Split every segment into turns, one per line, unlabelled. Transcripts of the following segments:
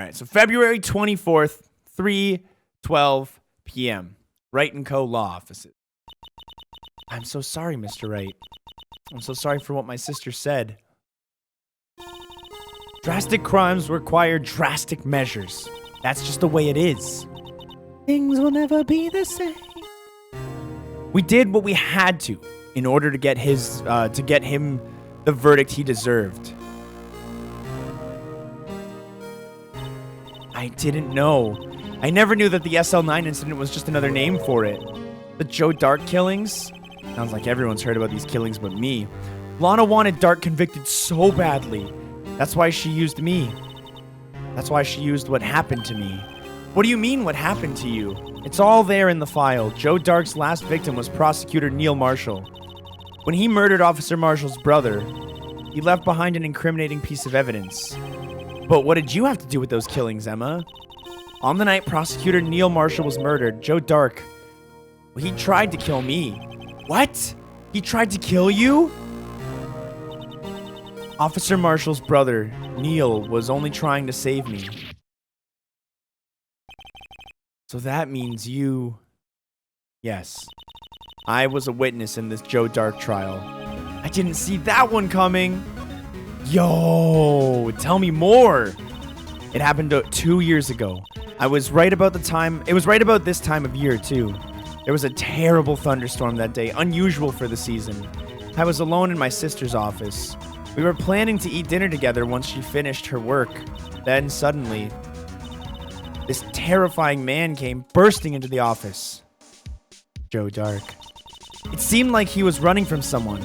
right, so February 24th, 3:12 p.m. Wright & Co. Law Offices. I'm so sorry, Mr. Wright. I'm so sorry for what my sister said. Drastic crimes require drastic measures. That's just the way it is. Things will never be the same. We did what we had to in order to get him the verdict he deserved. I didn't know. I never knew that the SL9 incident was just another name for it. The Joe Dark killings? Sounds like everyone's heard about these killings but me. Lana wanted Dark convicted so badly. That's why she used me. That's why she used what happened to me. What do you mean, what happened to you? It's all there in the file. Joe Dark's last victim was prosecutor Neil Marshall. When he murdered Officer Marshall's brother, he left behind an incriminating piece of evidence. But what did you have to do with those killings, Emma? On the night prosecutor Neil Marshall was murdered, Joe Dark, he tried to kill me. What? He tried to kill you? Officer Marshall's brother, Neil, was only trying to save me. So that means you... Yes. I was a witness in this Joe Dark trial. I didn't see that one coming. Yo, tell me more. It happened 2 years ago. It was right about this time of year, too. There was a terrible thunderstorm that day, unusual for the season. I was alone in my sister's office. We were planning to eat dinner together once she finished her work. Then, suddenly, this terrifying man came bursting into the office. Joe Dark. It seemed like he was running from someone.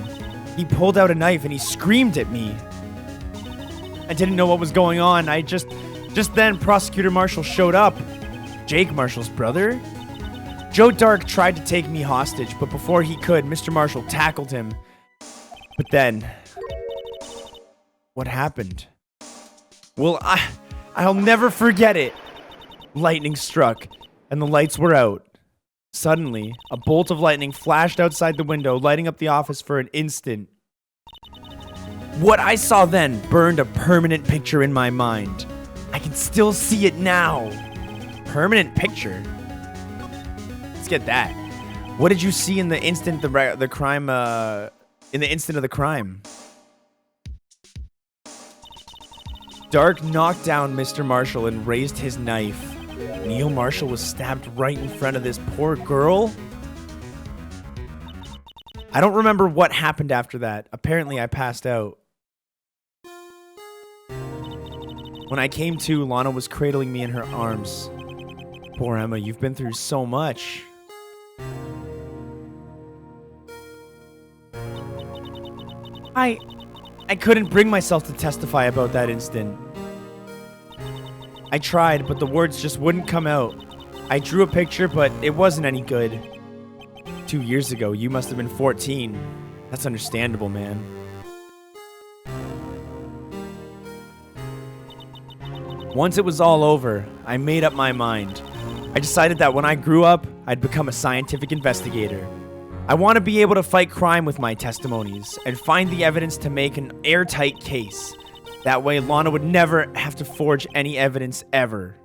He pulled out a knife and he screamed at me. I didn't know what was going on. Just then, Prosecutor Marshall showed up. Jake Marshall's brother? Joe Dark tried to take me hostage, but before he could, Mr. Marshall tackled him. But then... what happened? Well, I'll never forget it. Lightning struck, and the lights were out. Suddenly, a bolt of lightning flashed outside the window, lighting up the office for an instant. What I saw then burned a permanent picture in my mind. I can still see it now. Permanent picture? Let's get that. What did you see in the instant the crime? In the instant of the crime? Dark knocked down Mr. Marshall and raised his knife. Neil Marshall was stabbed right in front of this poor girl? I don't remember what happened after that. Apparently, I passed out. When I came to, Lana was cradling me in her arms. Poor Emma, you've been through so much. I couldn't bring myself to testify about that instant. I tried, but the words just wouldn't come out. I drew a picture, but it wasn't any good. 2 years ago, you must have been 14. That's understandable, man. Once it was all over, I made up my mind. I decided that when I grew up, I'd become a scientific investigator. I want to be able to fight crime with my testimonies and find the evidence to make an airtight case. That way, Lana would never have to forge any evidence ever.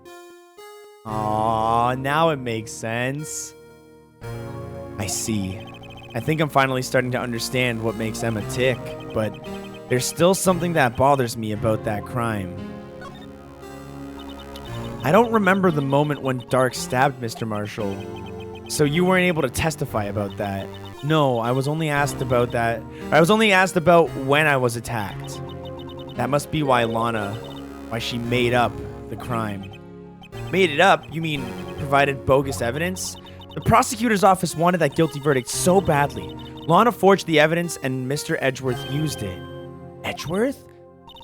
Aww, now it makes sense. I see. I think I'm finally starting to understand what makes Emma tick, but there's still something that bothers me about that crime. I don't remember the moment when Dark stabbed Mr. Marshall, so you weren't able to testify about that. No, I was only asked about that. I was only asked about when I was attacked. That must be why she made up the crime. Made it up? You mean provided bogus evidence? The prosecutor's office wanted that guilty verdict so badly. Lana forged the evidence and Mr. Edgeworth used it. Edgeworth?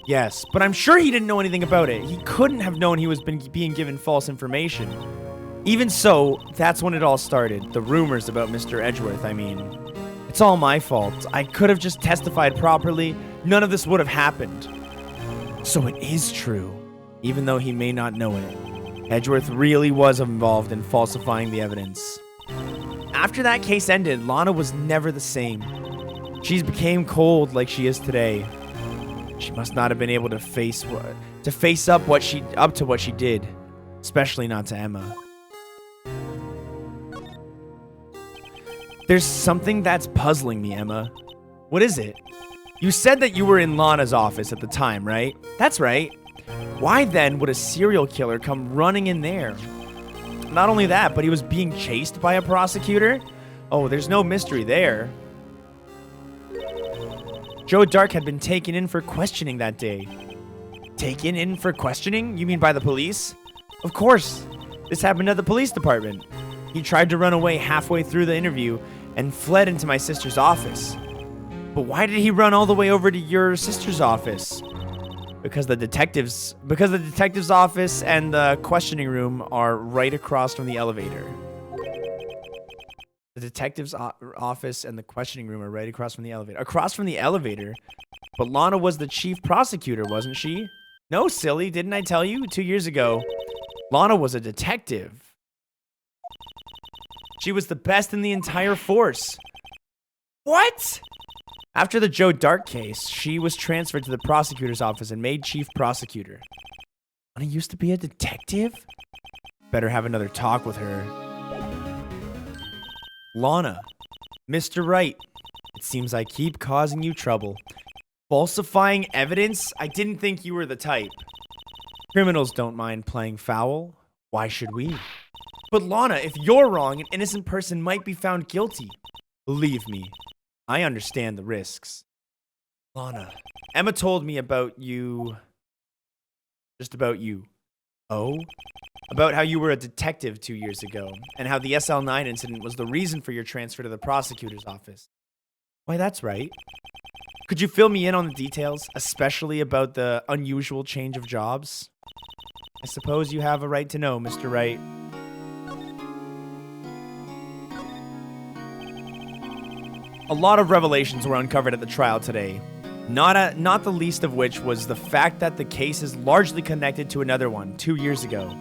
Yes, but I'm sure he didn't know anything about it. He couldn't have known he was being given false information. Even so, that's when it all started. The rumors about Mr. Edgeworth, I mean. It's all my fault. I could have just testified properly. None of this would have happened. So it is true, even though he may not know it. Edgeworth really was involved in falsifying the evidence. After that case ended, Lana was never the same. She became cold like she is today. She must not have been able to face up to what she did, especially not to Emma. There's something that's puzzling me, Emma. What is it? You said that you were in Lana's office at the time, right? That's right. Why then would a serial killer come running in there? Not only that, but he was being chased by a prosecutor? Oh, there's no mystery there. Joe Dark had been taken in for questioning that day. Taken in for questioning? You mean by the police? Of course. This happened at the police department. He tried to run away halfway through the interview and fled into my sister's office. But why did he run all the way over to your sister's office? Because the detective's office and the questioning room are right across from the elevator. The detective's office and the questioning room are right across from the elevator. Across from the elevator? But Lana was the chief prosecutor, wasn't she? No, silly. Didn't I tell you 2 years ago? Lana was a detective. She was the best in the entire force. What? After the Joe Dark case, she was transferred to the prosecutor's office and made chief prosecutor. Lana used to be a detective? Better have another talk with her. Lana, Mr. Wright, it seems I keep causing you trouble. Falsifying evidence? I didn't think you were the type. Criminals don't mind playing foul. Why should we? But Lana, if you're wrong, an innocent person might be found guilty. Believe me, I understand the risks. Lana, Emma told me about you. Just about you. Oh? About how you were a detective 2 years ago, and how the SL9 incident was the reason for your transfer to the prosecutor's office. Why, that's right. Could you fill me in on the details, especially about the unusual change of jobs? I suppose you have a right to know, Mr. Wright. A lot of revelations were uncovered at the trial today, not the least of which was the fact that the case is largely connected to another one 2 years ago.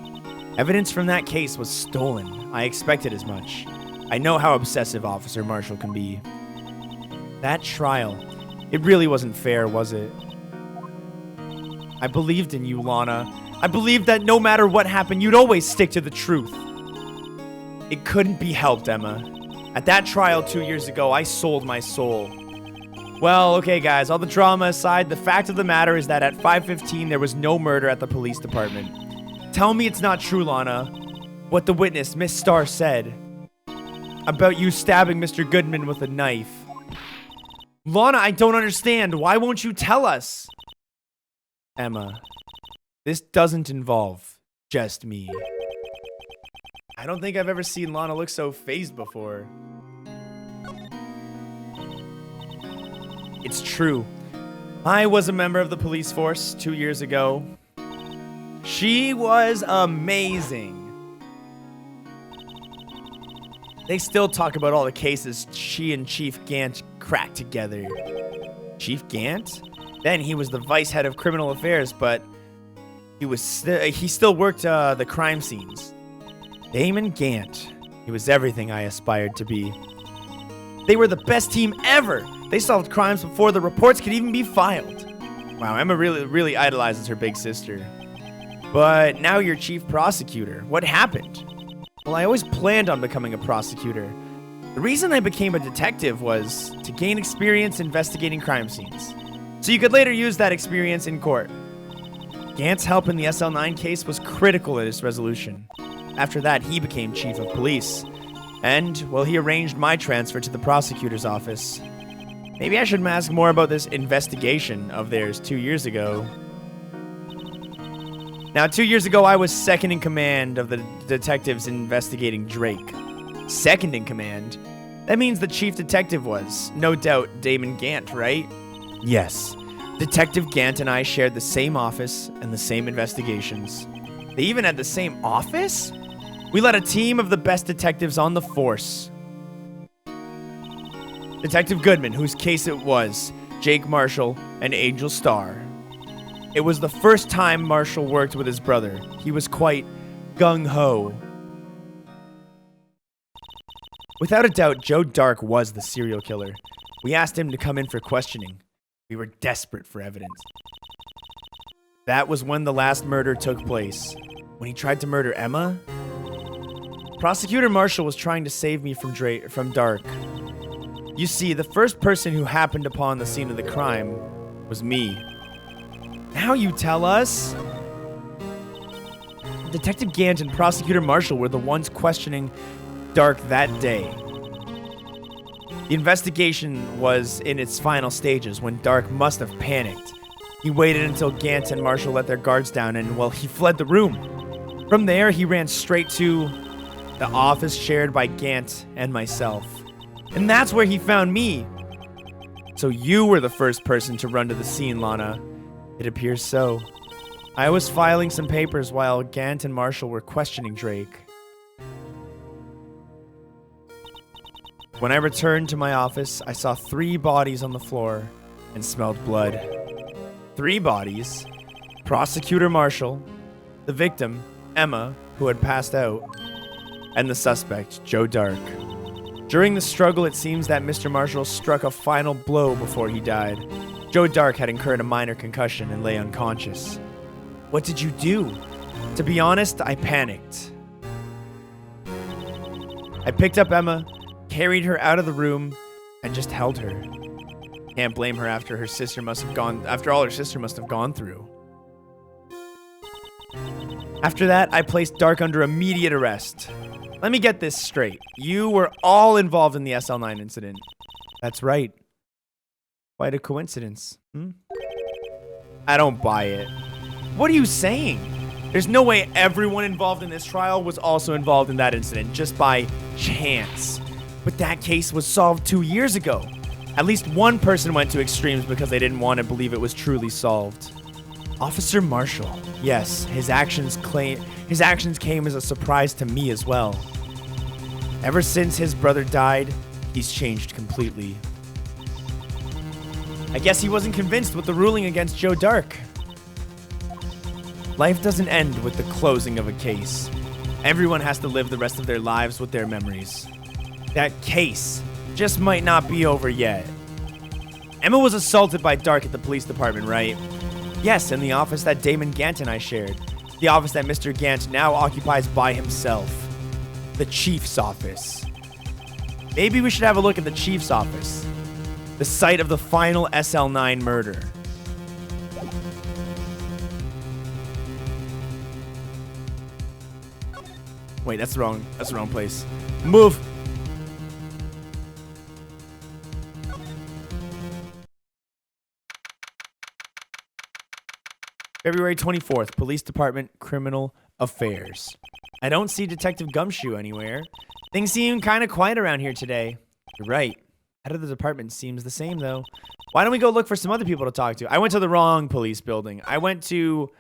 Evidence from that case was stolen. I expected as much. I know how obsessive Officer Marshall can be. That trial, it really wasn't fair, was it? I believed in you, Lana. I believed that no matter what happened, you'd always stick to the truth. It couldn't be helped, Emma. At that trial 2 years ago, I sold my soul. Well, okay, guys, all the drama aside, the fact of the matter is that at 5:15, there was no murder at the police department. Tell me it's not true, Lana. What the witness, Miss Starr, said about you stabbing Mr. Goodman with a knife. Lana, I don't understand. Why won't you tell us? Emma, this doesn't involve just me. I don't think I've ever seen Lana look so fazed before. It's true. I was a member of the police force 2 years ago. She was amazing. They still talk about all the cases she and Chief Gant cracked together. Chief Gant? Then he was the vice head of criminal affairs, but he still worked the crime scenes. Damon Gant. He was everything I aspired to be. They were the best team ever. They solved crimes before the reports could even be filed. Wow, Emma really idolizes her big sister. But now you're chief prosecutor. What happened? Well, I always planned on becoming a prosecutor. The reason I became a detective was to gain experience investigating crime scenes, so you could later use that experience in court. Gant's help in the SL9 case was critical in its resolution. After that, he became chief of police. And, well, he arranged my transfer to the prosecutor's office. Maybe I should ask more about this investigation of theirs 2 years ago. Now, 2 years ago, I was second in command of the detectives investigating Drake. Second in command? That means the chief detective was, no doubt, Damon Gant, right? Yes. Detective Gant and I shared the same office and the same investigations. They even had the same office? We led a team of the best detectives on the force. Detective Goodman, whose case it was, Jake Marshall, and Angel Starr. It was the first time Marshall worked with his brother. He was quite gung-ho. Without a doubt, Joe Dark was the serial killer. We asked him to come in for questioning. We were desperate for evidence. That was when the last murder took place. When he tried to murder Emma? Prosecutor Marshall was trying to save me from Dark. You see, the first person who happened upon the scene of the crime was me. Now you tell us? Detective Gant and Prosecutor Marshall were the ones questioning Dark that day. The investigation was in its final stages when Dark must have panicked. He waited until Gant and Marshall let their guards down and, well, he fled the room. From there, he ran straight to the office shared by Gant and myself. And that's where he found me. So you were the first person to run to the scene, Lana. It appears so. I was filing some papers while Gant and Marshall were questioning Drake. When I returned to my office, I saw 3 bodies on the floor and smelled blood. 3 bodies? Prosecutor Marshall, the victim, Emma, who had passed out, and the suspect, Joe Dark. During the struggle, it seems that Mr. Marshall struck a final blow before he died. Joe Dark had incurred a minor concussion and lay unconscious. What did you do? To be honest, I panicked. I picked up Emma, carried her out of the room, and just held her. Can't blame her after all her sister must have gone through. After that, I placed Dark under immediate arrest. Let me get this straight. You were all involved in the SL9 incident. That's right. Quite a coincidence. I don't buy it. What are you saying? There's no way everyone involved in this trial was also involved in that incident just by chance. But that case was solved 2 years ago. At least one person went to extremes because they didn't want to believe it was truly solved. Officer Marshall. Yes, his actions came as a surprise to me as well. Ever since his brother died, he's changed completely. I guess he wasn't convinced with the ruling against Joe Dark. Life doesn't end with the closing of a case. Everyone has to live the rest of their lives with their memories. That case just might not be over yet. Emma was assaulted by Dark at the police department, right? Yes, in the office that Damon Gant and I shared. The office that Mr. Gant now occupies by himself. The chief's office. Maybe we should have a look at the chief's office. The site of the final SL9 murder. Wait, that's the wrong place. Move! February 24th, Police Department, Criminal Affairs. I don't see Detective Gumshoe anywhere. Things seem kind of quiet around here today. You're right. Head of the department seems the same, though. Why don't we go look for some other people to talk to? I went to the wrong police building. I went to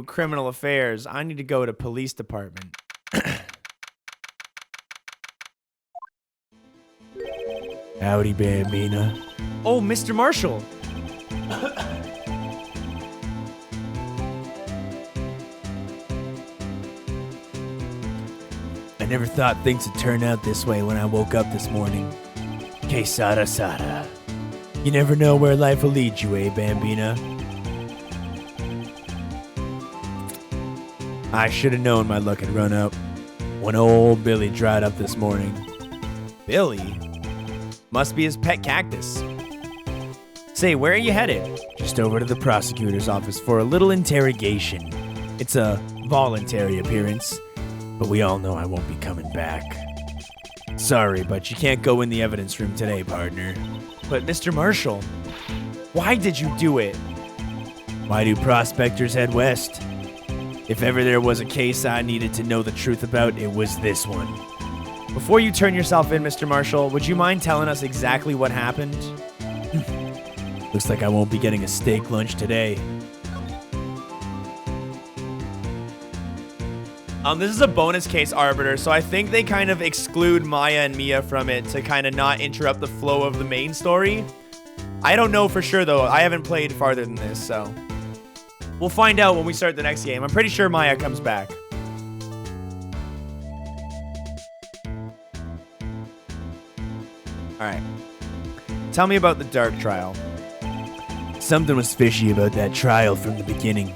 Criminal Affairs. I need to go to Police Department. Howdy, Bambina. Oh, Mr. Marshall. I never thought things would turn out this way when I woke up this morning. Que sada sada. You never know where life will lead you, eh, Bambina? I should have known my luck had run up when old Billy dried up this morning. Billy? Must be his pet cactus. Say, where are you headed? Just over to the prosecutor's office for a little interrogation. It's a voluntary appearance, but we all know I won't be coming back. Sorry, but you can't go in the evidence room today, partner. But Mr. Marshall, why did you do it? Why do prospectors head west? If ever there was a case I needed to know the truth about, it was this one. Before you turn yourself in, Mr. Marshall, would you mind telling us exactly what happened? Looks like I won't be getting a steak lunch today. This is a bonus case, Arbiter, so I think they kind of exclude Maya and Mia from it to kind of not interrupt the flow of the main story. I don't know for sure, though. I haven't played farther than this, so we'll find out when we start the next game. I'm pretty sure Maya comes back. All right. Tell me about the Dark trial. Something was fishy about that trial from the beginning.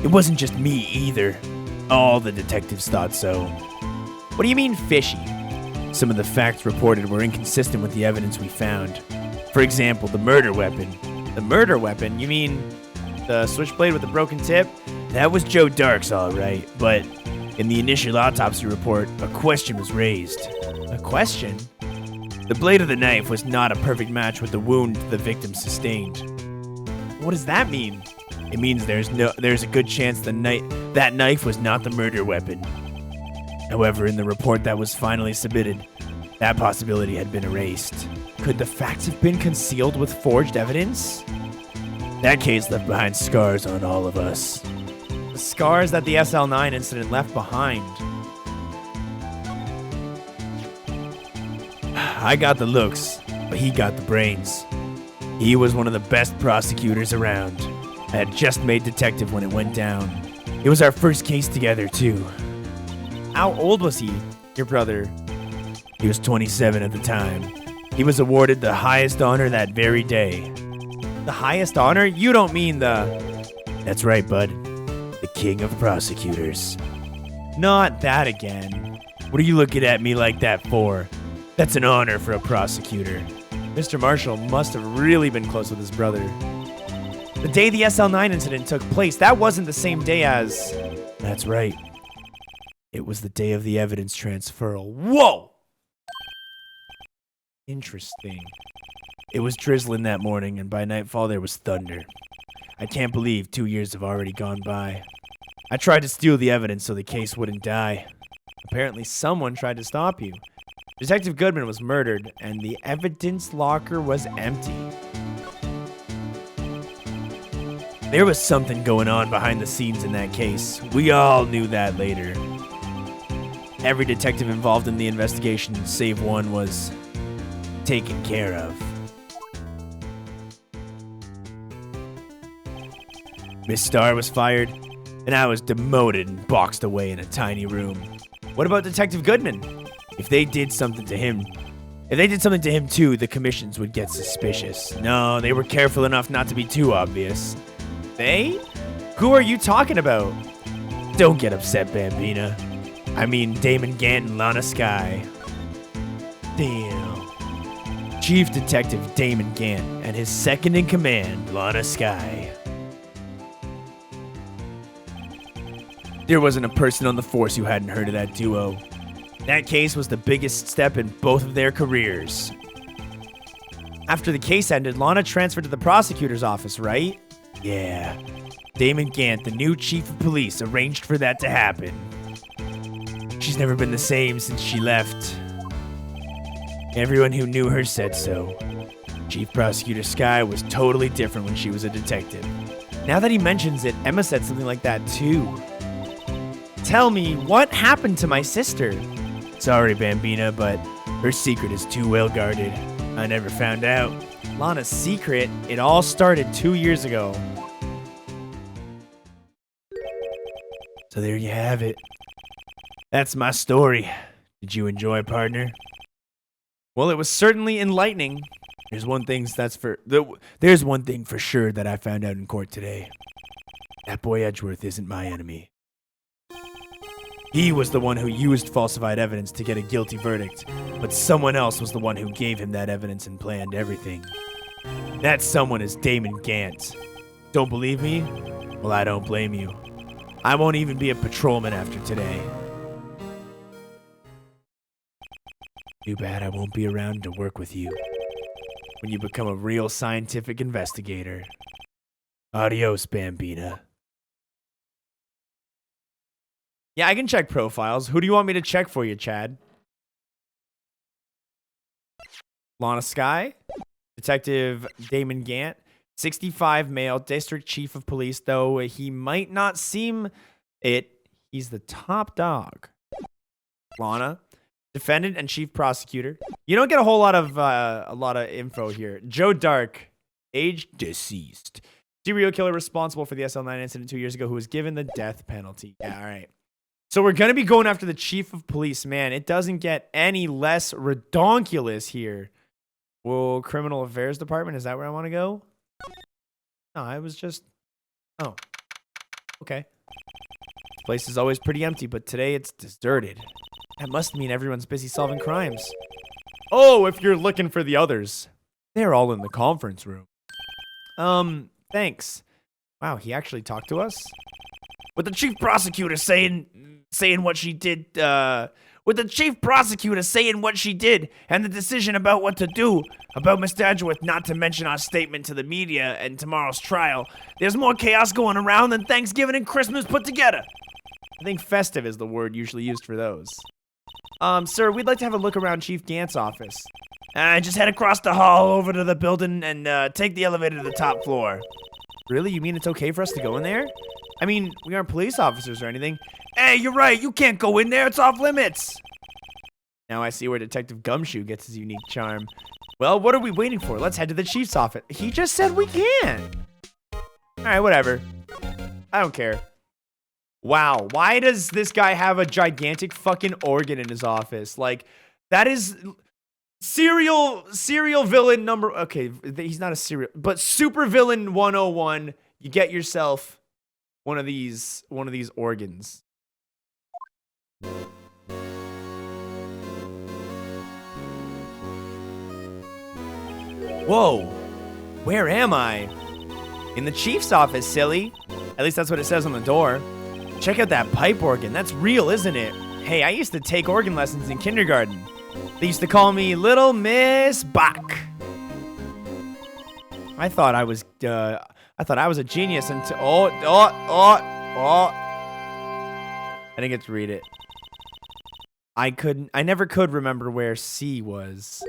It wasn't just me either. All the detectives thought so. What do you mean fishy? Some of the facts reported were inconsistent with the evidence we found. For example, the murder weapon. The murder weapon? You mean the switchblade with the broken tip? That was Joe Dark's, all right, but in the initial autopsy report, a question was raised. A question? The blade of the knife was not a perfect match with the wound the victim sustained. What does that mean? It means there's a good chance that knife was not the murder weapon. However, in the report that was finally submitted, that possibility had been erased. Could the facts have been concealed with forged evidence? That case left behind scars on all of us. The scars that the SL9 incident left behind. I got the looks, but he got the brains. He was one of the best prosecutors around. I had just made detective when it went down. It was our first case together, too. How old was he, your brother? He was 27 at the time. He was awarded the highest honor that very day. The highest honor? You don't mean the... That's right, bud. The king of prosecutors. Not that again. What are you looking at me like that for? That's an honor for a prosecutor. Mr. Marshall must have really been close with his brother. The day the SL9 incident took place, that wasn't the same day as... That's right. It was the day of the evidence transferal. Whoa! Interesting. It was drizzling that morning, and by nightfall there was thunder. I can't believe 2 years have already gone by. I tried to steal the evidence so the case wouldn't die. Apparently someone tried to stop you. Detective Goodman was murdered, and the evidence locker was empty. There was something going on behind the scenes in that case. We all knew that later. Every detective involved in the investigation, save one, was taken care of. Miss Starr was fired, and I was demoted and boxed away in a tiny room. What about Detective Goodman? If they did something to him too, the commissions would get suspicious. No, they were careful enough not to be too obvious. They? Who are you talking about? Don't get upset, Bambina. I mean Damon Gant and Lana Skye. Damn. Chief Detective Damon Gant and his second in command, Lana Skye. There wasn't a person on the force who hadn't heard of that duo. That case was the biggest step in both of their careers. After the case ended, Lana transferred to the prosecutor's office, right? Yeah. Damon Gant, the new chief of police, arranged for that to happen. She's never been the same since she left. Everyone who knew her said so. Chief Prosecutor Skye was totally different when she was a detective. Now that he mentions it, Emma said something like that too. Tell me, what happened to my sister? Sorry, Bambina, but her secret is too well guarded. I never found out. Lana's secret? It all started 2 years ago. So there you have it. That's my story. Did you enjoy, partner? Well, it was certainly enlightening. There's one thing for sure that I found out in court today. That boy Edgeworth isn't my enemy. He was the one who used falsified evidence to get a guilty verdict, but someone else was the one who gave him that evidence and planned everything. That someone is Damon Gant. Don't believe me? Well, I don't blame you. I won't even be a patrolman after today. Too bad I won't be around to work with you when you become a real scientific investigator. Adios, Bambina. Yeah, I can check profiles. Who do you want me to check for you, Chad? Lana Skye, Detective Damon Gant, 65 male, district chief of police, though he might not seem it. He's the top dog. Lana, defendant and chief prosecutor. You don't get a whole lot of info here. Joe Dark, age deceased. Serial killer responsible for the SL9 incident 2 years ago who was given the death penalty. Yeah, all right. So we're going to be going after the chief of police. Man, it doesn't get any less redonkulous here. Well, criminal affairs department, is that where I want to go? No, I was just... Oh. Okay. This place is always pretty empty, but today it's deserted. That must mean everyone's busy solving crimes. Oh, if you're looking for the others. They're all in the conference room. Thanks. Wow, he actually talked to us? With the chief prosecutor saying what she did, with the chief prosecutor saying what she did, and the decision about what to do about Mr. Edgeworth, not to mention our statement to the media and tomorrow's trial, there's more chaos going around than Thanksgiving and Christmas put together. I think festive is the word usually used for those. Sir, we'd like to have a look around Chief Gant's office. Just head across the hall over to the building and take the elevator to the top floor. Really? You mean it's okay for us to go in there? I mean, we aren't police officers or anything. Hey, you're right. You can't go in there. It's off limits. Now I see where Detective Gumshoe gets his unique charm. Well, what are we waiting for? Let's head to the chief's office. He just said we can. All right, whatever. I don't care. Wow, why does this guy have a gigantic fucking organ in his office? Like, that is serial villain number... Okay, he's not a serial... But super villain 101, you get yourself one of these organs. Whoa, where am I? In the chief's office, silly. At least that's what it says on the door. Check out that pipe organ. That's real, isn't it? Hey, I used to take organ lessons in kindergarten. They used to call me Little Miss Bach. I thought I was a genius until I didn't get to read it. I never could remember where C was.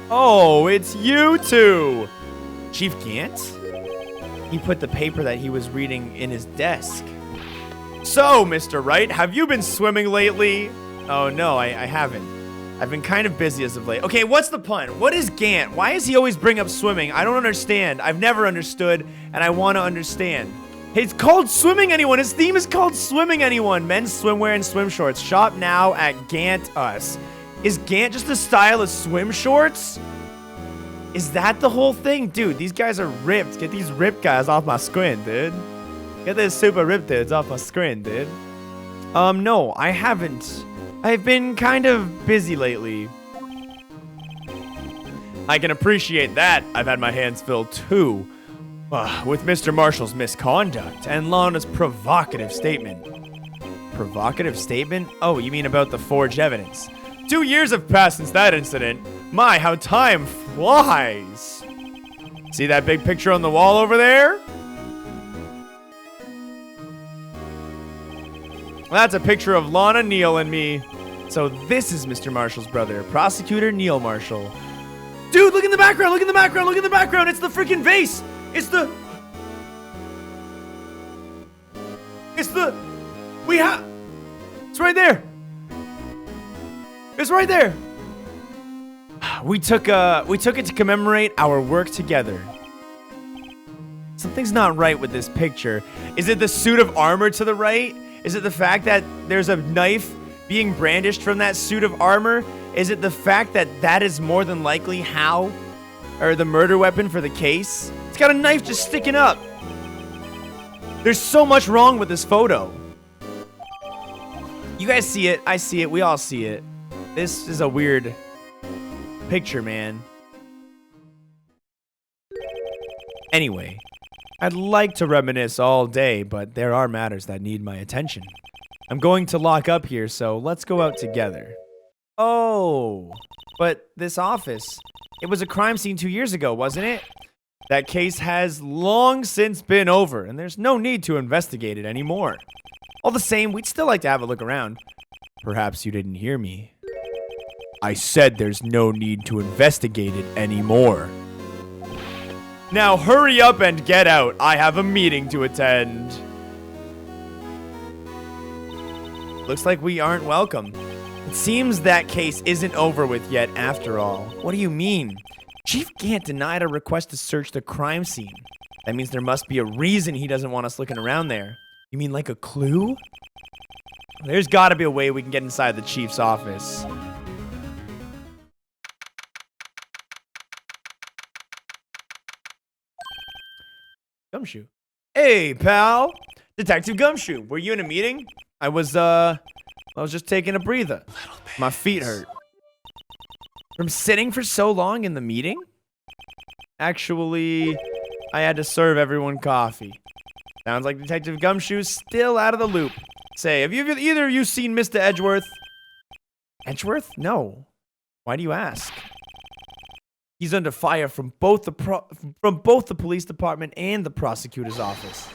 Oh, it's you two. Chief Gant? He put the paper that he was reading in his desk. So, Mr. Wright, have you been swimming lately? Oh, no, I haven't. I've been kind of busy as of late. Okay, what's the pun? What is Gant? Why does he always bring up swimming? I don't understand. I've never understood, and I want to understand. It's called Swimming Anyone. His theme is called Swimming Anyone. Men's swimwear and swim shorts. Shop now at Gant Us. Is Gant just a style of swim shorts? Is that the whole thing? Dude, these guys are ripped. Get these ripped guys off my screen, dude. Get these super ripped dudes off my screen, dude. No, I haven't. I've been kind of busy lately. I can appreciate that. I've had my hands filled too. With Mr. Marshall's misconduct and Lana's provocative statement. Provocative statement? Oh, you mean about the forged evidence. 2 years have passed since that incident. My, how time flies. See that big picture on the wall over there? That's a picture of Lana, Neil, and me. So this is Mr. Marshall's brother, Prosecutor Neil Marshall. Dude, look in the background, look in the background, look in the background. It's the freaking vase. It's the... It's right there. It's right there. We took it to commemorate our work together. Something's not right with this picture. Is it the suit of armor to the right? Is it the fact that there's a knife being brandished from that suit of armor? Is it the fact that that is more than likely the murder weapon for the case? It's got a knife just sticking up. There's so much wrong with this photo. You guys see it. I see it. We all see it. This is a weird picture, man. Anyway, I'd like to reminisce all day, but there are matters that need my attention. I'm going to lock up here, so let's go out together. Oh, but this office, it was a crime scene 2 years ago, wasn't it? That case has long since been over, and there's no need to investigate it anymore. All the same, we'd still like to have a look around. Perhaps you didn't hear me. I said there's no need to investigate it anymore. Now hurry up and get out. I have a meeting to attend. Looks like we aren't welcome. It seems that case isn't over with yet after all. What do you mean? Chief Gant denied a request to search the crime scene. That means there must be a reason he doesn't want us looking around there. You mean like a clue? There's gotta be a way we can get inside the chief's office. Gumshoe. Hey, pal. Detective Gumshoe, were you in a meeting? I was just taking a breather. My feet hurt. From sitting for so long in the meeting? Actually, I had to serve everyone coffee. Sounds like Detective Gumshoe's still out of the loop. Say, have either of you seen Mr. Edgeworth? Edgeworth? No. Why do you ask? He's under fire from both the police department and the prosecutor's office.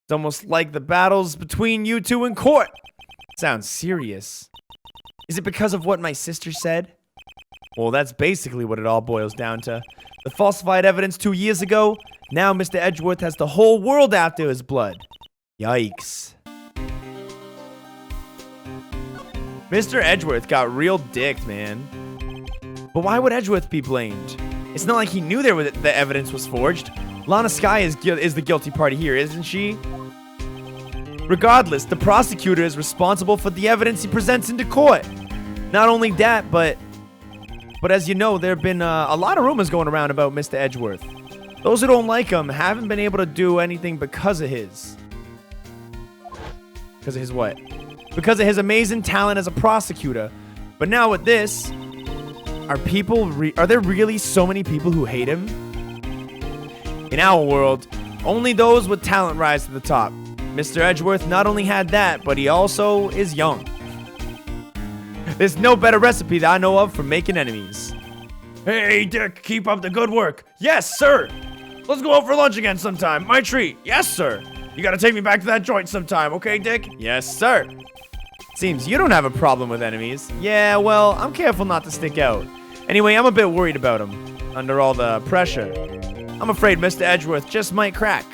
It's almost like the battles between you two in court. Sounds serious. Is it because of what my sister said? Well, that's basically what it all boils down to. The falsified evidence 2 years ago, now Mr. Edgeworth has the whole world after his blood. Yikes. Mr. Edgeworth got real dicked, man. But why would Edgeworth be blamed? It's not like he knew the evidence was forged. Lana Skye is the guilty party here, isn't she? Regardless, the prosecutor is responsible for the evidence he presents into court. Not only that, but as you know, there have been a lot of rumors going around about Mr. Edgeworth. Those who don't like him haven't been able to do anything because of his... Because of his what? Because of his amazing talent as a prosecutor. But now with this, are there really so many people who hate him? In our world, only those with talent rise to the top. Mr. Edgeworth not only had that, but he also is young. There's no better recipe that I know of for making enemies. Hey, Dick, keep up the good work. Yes, sir. Let's go out for lunch again sometime. My treat. Yes, sir. You gotta take me back to that joint sometime, okay, Dick? Yes, sir. Seems you don't have a problem with enemies. Yeah, well, I'm careful not to stick out. Anyway, I'm a bit worried about him. Under all the pressure. I'm afraid Mr. Edgeworth just might crack.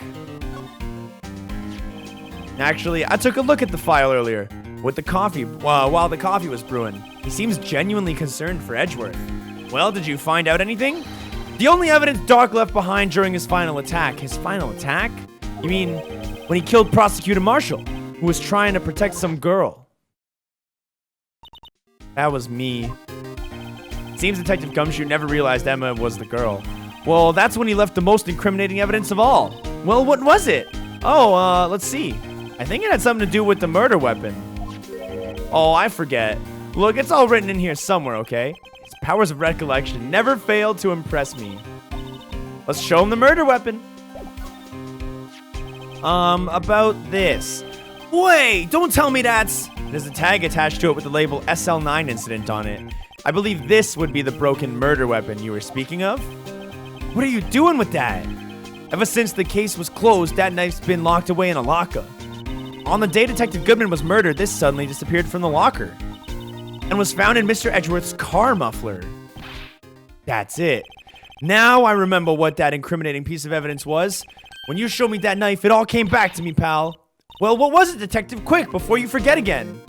Actually, I took a look at the file earlier. With the coffee, while the coffee was brewing. He seems genuinely concerned for Edgeworth. Well, did you find out anything? The only evidence Dark left behind during his final attack. His final attack? You mean when he killed Prosecutor Marshall, who was trying to protect some girl? That was me. Seems Detective Gumshoe never realized Emma was the girl. Well, that's when he left the most incriminating evidence of all. Well, what was it? Oh, let's see. I think it had something to do with the murder weapon. Oh, I forget. Look, it's all written in here somewhere, okay? His powers of recollection never failed to impress me. Let's show him the murder weapon. About this. Wait, don't tell me that's... There's a tag attached to it with the label SL9 incident on it. I believe this would be the broken murder weapon you were speaking of. What are you doing with that? Ever since the case was closed, that knife's been locked away in a locker. On the day Detective Goodman was murdered, this suddenly disappeared from the locker and was found in Mr. Edgeworth's car muffler. That's it. Now I remember what that incriminating piece of evidence was. When you showed me that knife, it all came back to me, pal. Well, what was it, Detective? Quick, before you forget again.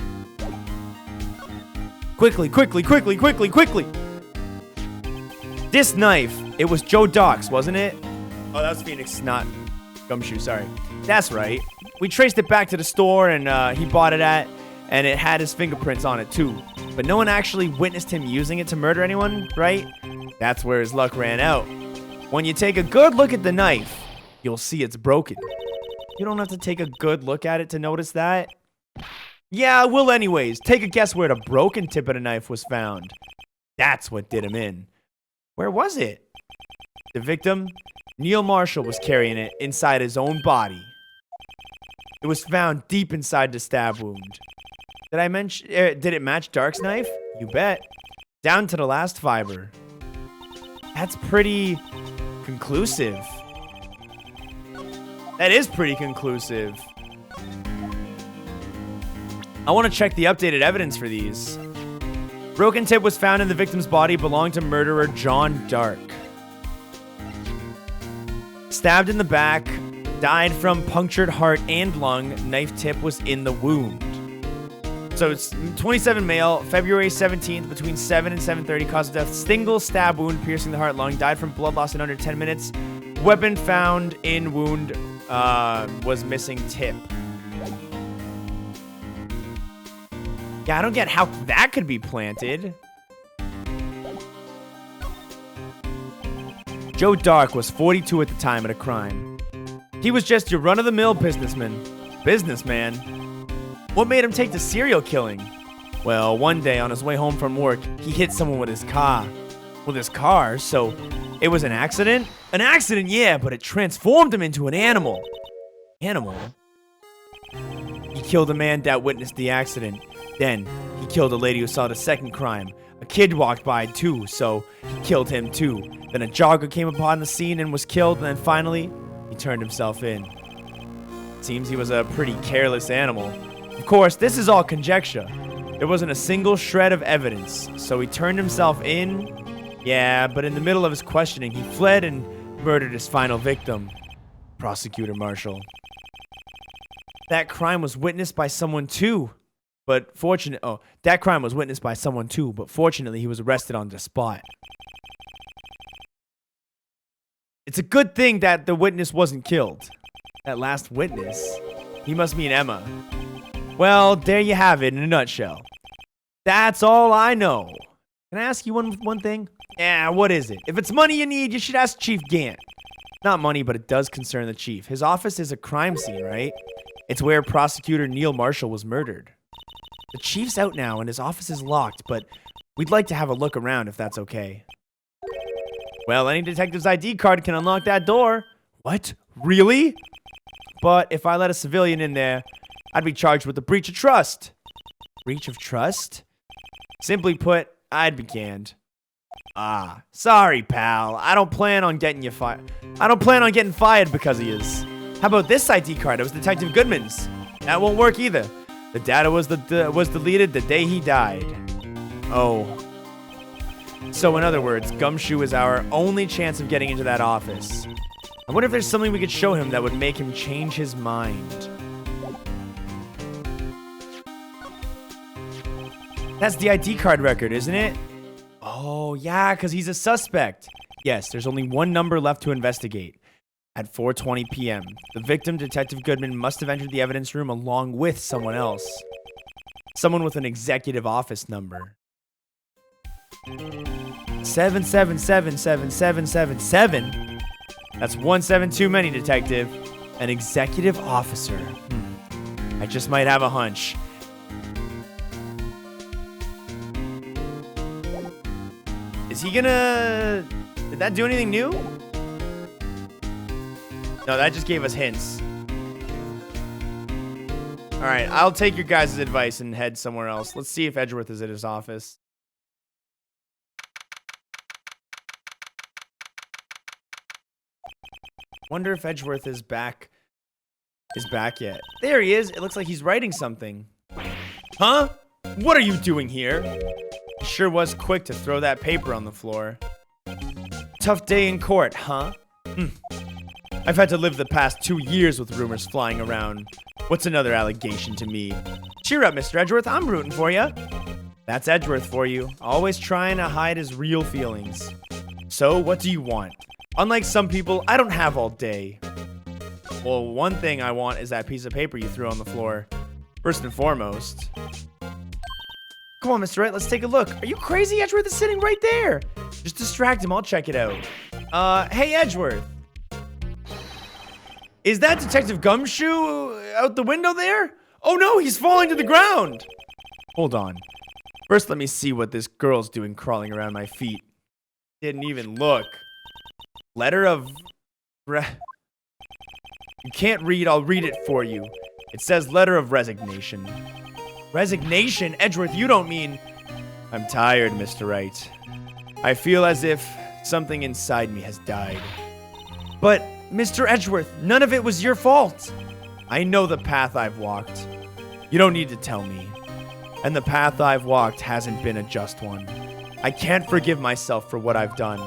Quickly. This knife, it was Joe Doc's, wasn't it? Oh, that was Phoenix, not Gumshoe, sorry. That's right. We traced it back to the store and he bought it at, and it had his fingerprints on it too. But no one actually witnessed him using it to murder anyone, right? That's where his luck ran out. When you take a good look at the knife, you'll see it's broken. You don't have to take a good look at it to notice that. Yeah, I will anyways. Take a guess where the broken tip of the knife was found. That's what did him in. Where was it? The victim, Neil Marshall, was carrying it inside his own body. It was found deep inside the stab wound. Did I mention? Did it match Dark's knife? You bet. Down to the last fiber. That's pretty conclusive. That is pretty conclusive. I want to check the updated evidence for these. Broken tip was found in the victim's body, belonged to murderer John Dark. Stabbed in the back. Died from punctured heart and lung. Knife tip was in the wound. So it's 27 male, February 17th, between 7 and 7:30, cause of death, single stab wound piercing the heart lung. Died from blood loss in under 10 minutes. Weapon found in wound was missing tip. Yeah, I don't get how that could be planted. Joe Dark was 42 at the time of the crime. He was just your run-of-the-mill businessman. Businessman? What made him take to serial killing? Well, one day on his way home from work, he hit someone with his car. So it was an accident? An accident, yeah, but it transformed him into an animal. Animal? He killed a man that witnessed the accident. Then, he killed a lady who saw the second crime. A kid walked by too, so he killed him too. Then a jogger came upon the scene and was killed, and then finally, he turned himself in. Seems he was a pretty careless animal. Of course, this is all conjecture. There wasn't a single shred of evidence, so he turned himself in. Yeah, but in the middle of his questioning, he fled and murdered his final victim. Prosecutor Marshall. That crime was witnessed by someone too. That crime was witnessed by someone too, but fortunately he was arrested on the spot. It's a good thing that the witness wasn't killed. That last witness? He must mean Emma. Well, there you have it in a nutshell. That's all I know. Can I ask you one thing? Yeah, what is it? If it's money you need, you should ask Chief Gant. Not money, but it does concern the chief. His office is a crime scene, right? It's where Prosecutor Neil Marshall was murdered. The chief's out now and his office is locked, but we'd like to have a look around if that's okay. Well, any detective's ID card can unlock that door. What? Really? But if I let a civilian in there, I'd be charged with a breach of trust. Breach of trust? Simply put, I'd be canned. Ah, sorry, pal. I don't plan on getting you fired. I don't plan on getting fired because of yous. How about this ID card? It was Detective Goodman's. That won't work either. The data was deleted the day he died. Oh. So in other words, Gumshoe is our only chance of getting into that office. I wonder if there's something we could show him that would make him change his mind. That's the ID card record, isn't it? Oh, yeah, because he's a suspect. Yes, there's only one number left to investigate. At 4:20 p.m., the victim, Detective Goodman, must have entered the evidence room along with someone else. Someone with an executive office number. 7777777. That's 17 too many, Detective. An executive officer. I just might have a hunch. Is he gonna... Did that do anything new? No, that just gave us hints. Alright, I'll take your guys' advice and head somewhere else. Let's see if Edgeworth is at his office. Wonder if Edgeworth is back yet. There he is. It looks like he's writing something. Huh? What are you doing here? He sure was quick to throw that paper on the floor. Tough day in court, huh? I've had to live the past 2 years with rumors flying around. What's another allegation to me? Cheer up, Mr. Edgeworth. I'm rooting for you. That's Edgeworth for you. Always trying to hide his real feelings. So, what do you want? Unlike some people, I don't have all day. Well, one thing I want is that piece of paper you threw on the floor. First and foremost. Come on, Mr. Wright, let's take a look. Are you crazy? Edgeworth is sitting right there. Just distract him. I'll check it out. Hey, Edgeworth. Is that Detective Gumshoe out the window there? Oh no, he's falling to the ground. Hold on. First, let me see what this girl's doing crawling around my feet. Didn't even look. Letter of... You can't read, I'll read it for you. It says letter of resignation. Resignation? Edgeworth, you don't mean... I'm tired, Mr. Wright. I feel as if something inside me has died. But, Mr. Edgeworth, none of it was your fault. I know the path I've walked. You don't need to tell me. And the path I've walked hasn't been a just one. I can't forgive myself for what I've done.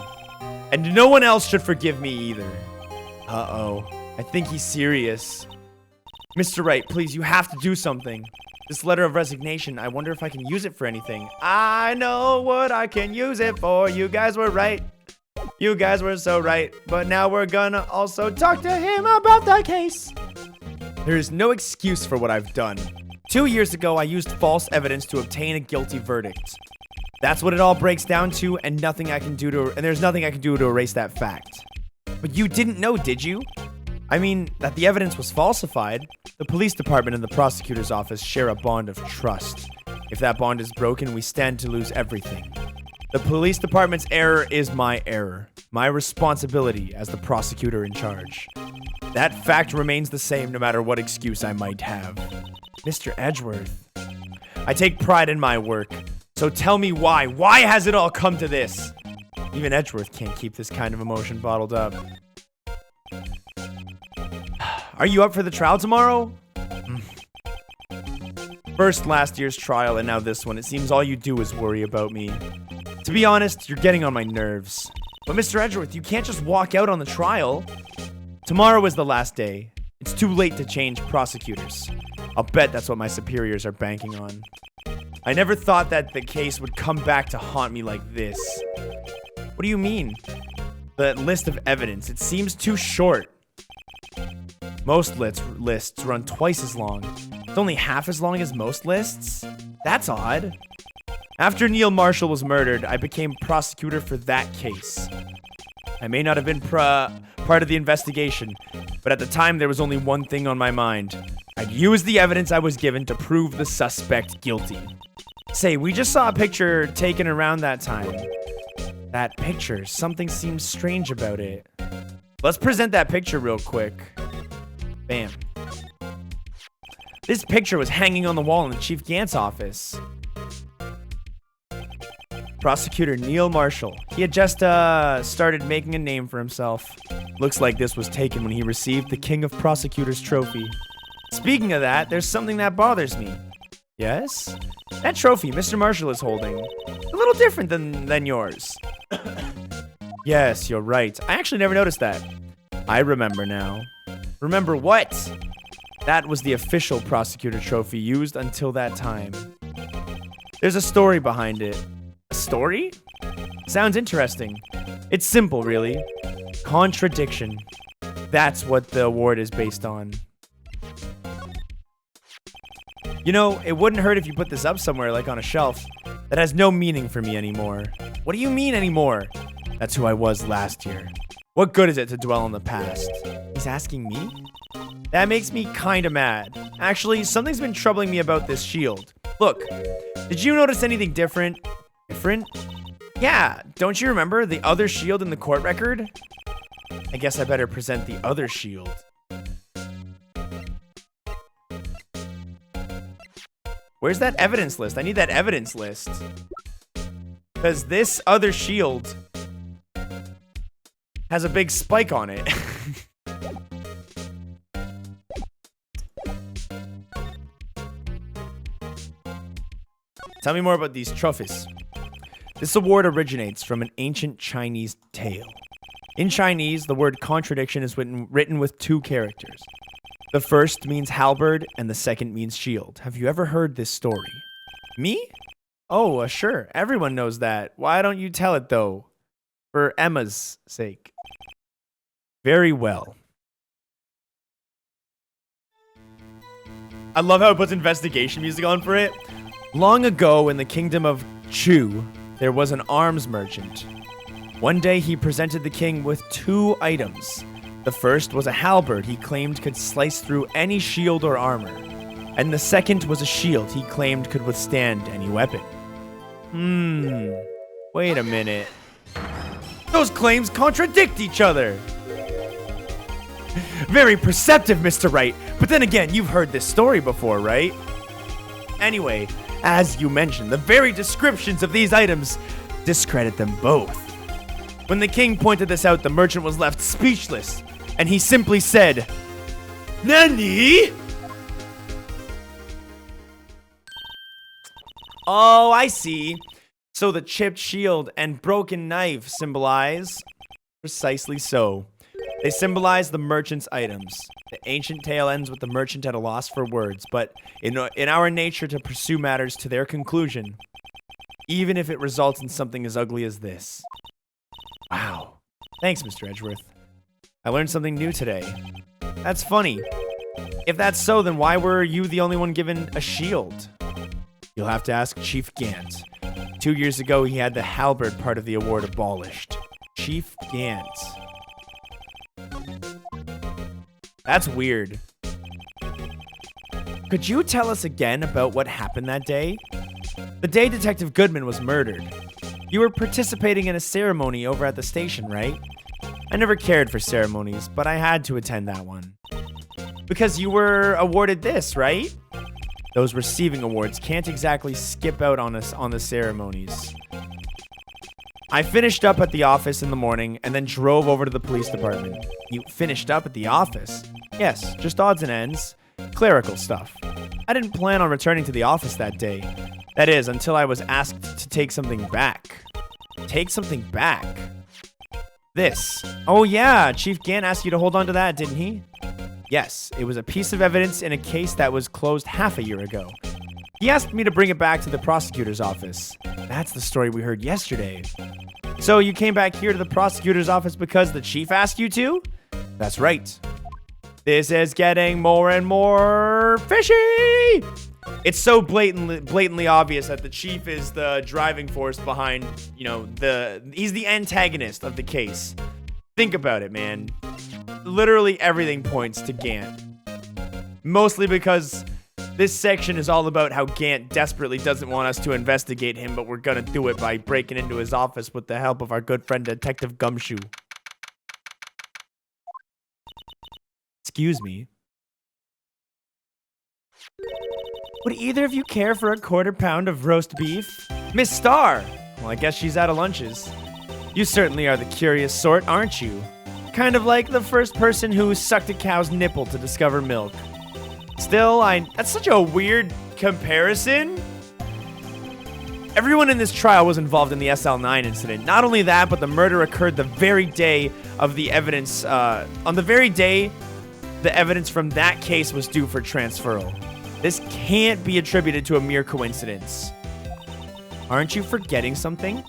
And no one else should forgive me either. Uh-oh. I think he's serious. Mr. Wright, please, you have to do something. This letter of resignation, I wonder if I can use it for anything. I know what I can use it for. You guys were right. You guys were so right. But now we're gonna also talk to him about the case. There is no excuse for what I've done. 2 years ago, I used false evidence to obtain a guilty verdict. That's what it all breaks down to, and there's nothing I can do to erase that fact. But you didn't know, did you? I mean, that the evidence was falsified. The police department and the prosecutor's office share a bond of trust. If that bond is broken, we stand to lose everything. The police department's error is my error. My responsibility as the prosecutor in charge. That fact remains the same no matter what excuse I might have. Mr. Edgeworth, I take pride in my work. So tell me why. Why has it all come to this? Even Edgeworth can't keep this kind of emotion bottled up. Are you up for the trial tomorrow? First last year's trial and now this one. It seems all you do is worry about me. To be honest, you're getting on my nerves. But Mr. Edgeworth, you can't just walk out on the trial. Tomorrow is the last day. It's too late to change prosecutors. I'll bet that's what my superiors are banking on. I never thought that the case would come back to haunt me like this. What do you mean? The list of evidence, it seems too short. Most lists run twice as long. It's only half as long as most lists? That's odd. After Neil Marshall was murdered, I became prosecutor for that case. I may not have been part of the investigation, but at the time there was only one thing on my mind. I'd use the evidence I was given to prove the suspect guilty. Say, we just saw a picture taken around that time. That picture, something seems strange about it. Let's present that picture real quick. Bam. This picture was hanging on the wall in the Chief Gant's office. Prosecutor Neil Marshall. He had just started making a name for himself. Looks like this was taken when he received the King of Prosecutors trophy. Speaking of that, there's something that bothers me. Yes? That trophy Mr. Marshall is holding. A little different than yours. Yes, you're right. I actually never noticed that. I remember now. Remember what? That was the official prosecutor trophy used until that time. There's a story behind it. A story? Sounds interesting. It's simple, really. Contradiction. That's what the award is based on. You know, it wouldn't hurt if you put this up somewhere, like on a shelf. That has no meaning for me anymore. What do you mean anymore? That's who I was last year. What good is it to dwell on the past? He's asking me? That makes me kinda mad. Actually, something's been troubling me about this shield. Look, did you notice anything different? Different? Yeah, don't you remember the other shield in the court record? I guess I better present the other shield. Where's that evidence list? I need that evidence list. Because this other shield has a big spike on it. Tell me more about these trophies. This award originates from an ancient Chinese tale. In Chinese, the word contradiction is written with two characters. The first means halberd, and the second means shield. Have you ever heard this story? Me? Oh, sure. Everyone knows that. Why don't you tell it, though? For Emma's sake. Very well. I love how it puts investigation music on for it. Long ago in the kingdom of Chu, there was an arms merchant. One day he presented the king with two items. The first was a halberd he claimed could slice through any shield or armor. And the second was a shield he claimed could withstand any weapon. Wait a minute. Those claims contradict each other. Very perceptive, Mr. Wright. But then again, you've heard this story before, right? Anyway, as you mentioned, the very descriptions of these items discredit them both. When the king pointed this out, the merchant was left speechless, and he simply said, "Nani?" Oh, I see. So the chipped shield and broken knife symbolize... Precisely so. They symbolize the merchant's items. The ancient tale ends with the merchant at a loss for words, but in our nature to pursue matters to their conclusion, even if it results in something as ugly as this. Wow. Thanks, Mr. Edgeworth. I learned something new today. That's funny. If that's so, then why were you the only one given a shield? You'll have to ask Chief Gant. 2 years ago, he had the halberd part of the award abolished. Chief Gant. That's weird. Could you tell us again about what happened that day? The day Detective Goodman was murdered. You were participating in a ceremony over at the station, right? I never cared for ceremonies, but I had to attend that one. Because you were awarded this, right? Those receiving awards can't exactly skip out on us on the ceremonies. I finished up at the office in the morning and then drove over to the police department. You finished up at the office? Yes, just odds and ends. Clerical stuff. I didn't plan on returning to the office that day. That is, until I was asked to take something back. Take something back? This. Oh yeah, Chief Gant asked you to hold on to that, didn't he? Yes, it was a piece of evidence in a case that was closed half a year ago. He asked me to bring it back to the prosecutor's office. That's the story we heard yesterday. So you came back here to the prosecutor's office because the chief asked you to? That's right. This is getting more and more fishy! It's so blatantly obvious that the chief is the driving force behind, he's the antagonist of the case. Think about it, man. Literally everything points to Gant. Mostly because this section is all about how Gant desperately doesn't want us to investigate him, but we're gonna do it by breaking into his office with the help of our good friend Detective Gumshoe. Excuse me. Would either of you care for a quarter pound of roast beef? Miss Starr! Well, I guess she's out of lunches. You certainly are the curious sort, aren't you? Kind of like the first person who sucked a cow's nipple to discover milk. Still, that's such a weird comparison. Everyone in this trial was involved in the SL9 incident. Not only that, but the murder occurred the very day of the evidence, on the very day the evidence from that case was due for transferal. This can't be attributed to a mere coincidence. Aren't you forgetting something?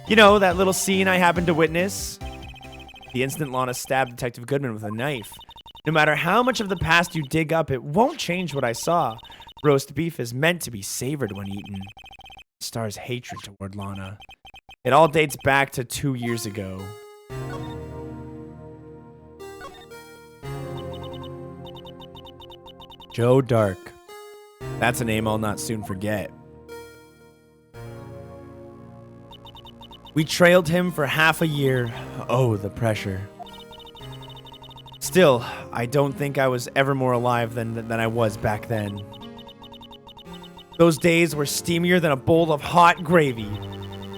You know, that little scene I happened to witness? The instant Lana stabbed Detective Goodman with a knife. No matter how much of the past you dig up, it won't change what I saw. Roast beef is meant to be savored when eaten. Star's hatred toward Lana. It all dates back to 2 years ago. Joe Dark. That's a name I'll not soon forget. We trailed him for half a year. Oh, the pressure. Still, I don't think I was ever more alive than I was back then. Those days were steamier than a bowl of hot gravy.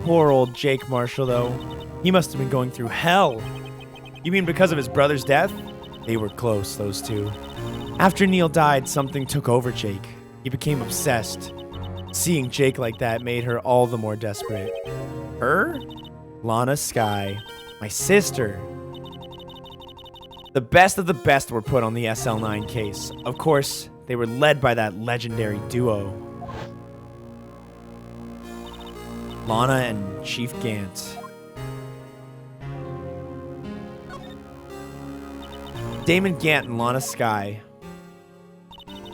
Poor old Jake Marshall, though. He must have been going through hell. You mean because of his brother's death? They were close, those two. After Neil died, something took over Jake. He became obsessed. Seeing Jake like that made her all the more desperate. Her? Lana Skye. My sister. The best of the best were put on the SL9 case. Of course, they were led by that legendary duo. Lana and Chief Gant. Damon Gant and Lana Skye.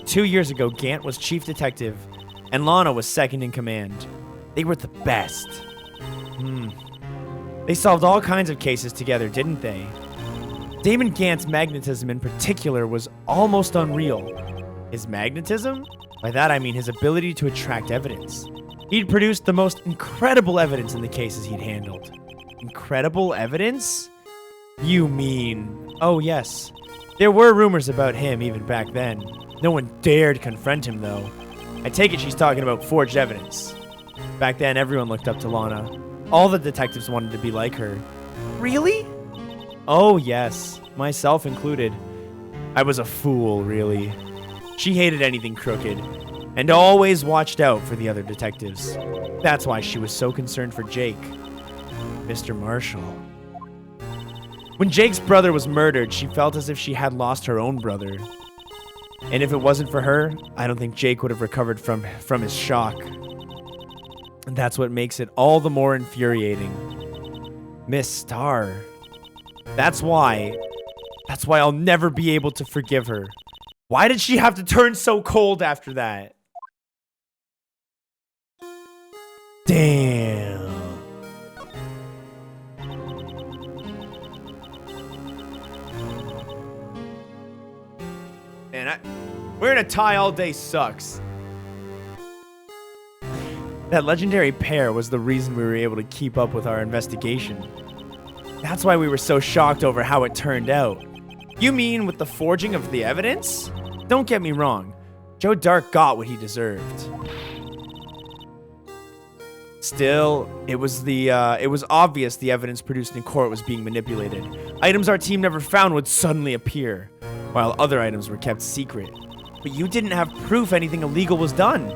2 years ago, Gant was chief detective, and Lana was second in command. They were the best. They solved all kinds of cases together, didn't they? Damon Gant's magnetism in particular was almost unreal. His magnetism? By that I mean his ability to attract evidence. He'd produced the most incredible evidence in the cases he'd handled. Incredible evidence? You mean... Oh yes. There were rumors about him even back then. No one dared confront him, though. I take it she's talking about forged evidence. Back then, everyone looked up to Lana. All the detectives wanted to be like her. Really? Oh, yes. Myself included. I was a fool, really. She hated anything crooked, and always watched out for the other detectives. That's why she was so concerned for Jake. Mr. Marshall. When Jake's brother was murdered, she felt as if she had lost her own brother. And if it wasn't for her, I don't think Jake would have recovered from his shock. And that's what makes it all the more infuriating. Miss Starr. That's why I'll never be able to forgive her. Why did she have to turn so cold after that? Damn. man. Wearing a tie all day sucks. That legendary pair was the reason we were able to keep up with our investigation. That's why we were so shocked over how it turned out. You mean with the forging of the evidence? Don't get me wrong. Joe Dark got what he deserved. Still, it was obvious the evidence produced in court was being manipulated. Items our team never found would suddenly appear, while other items were kept secret. But you didn't have proof anything illegal was done.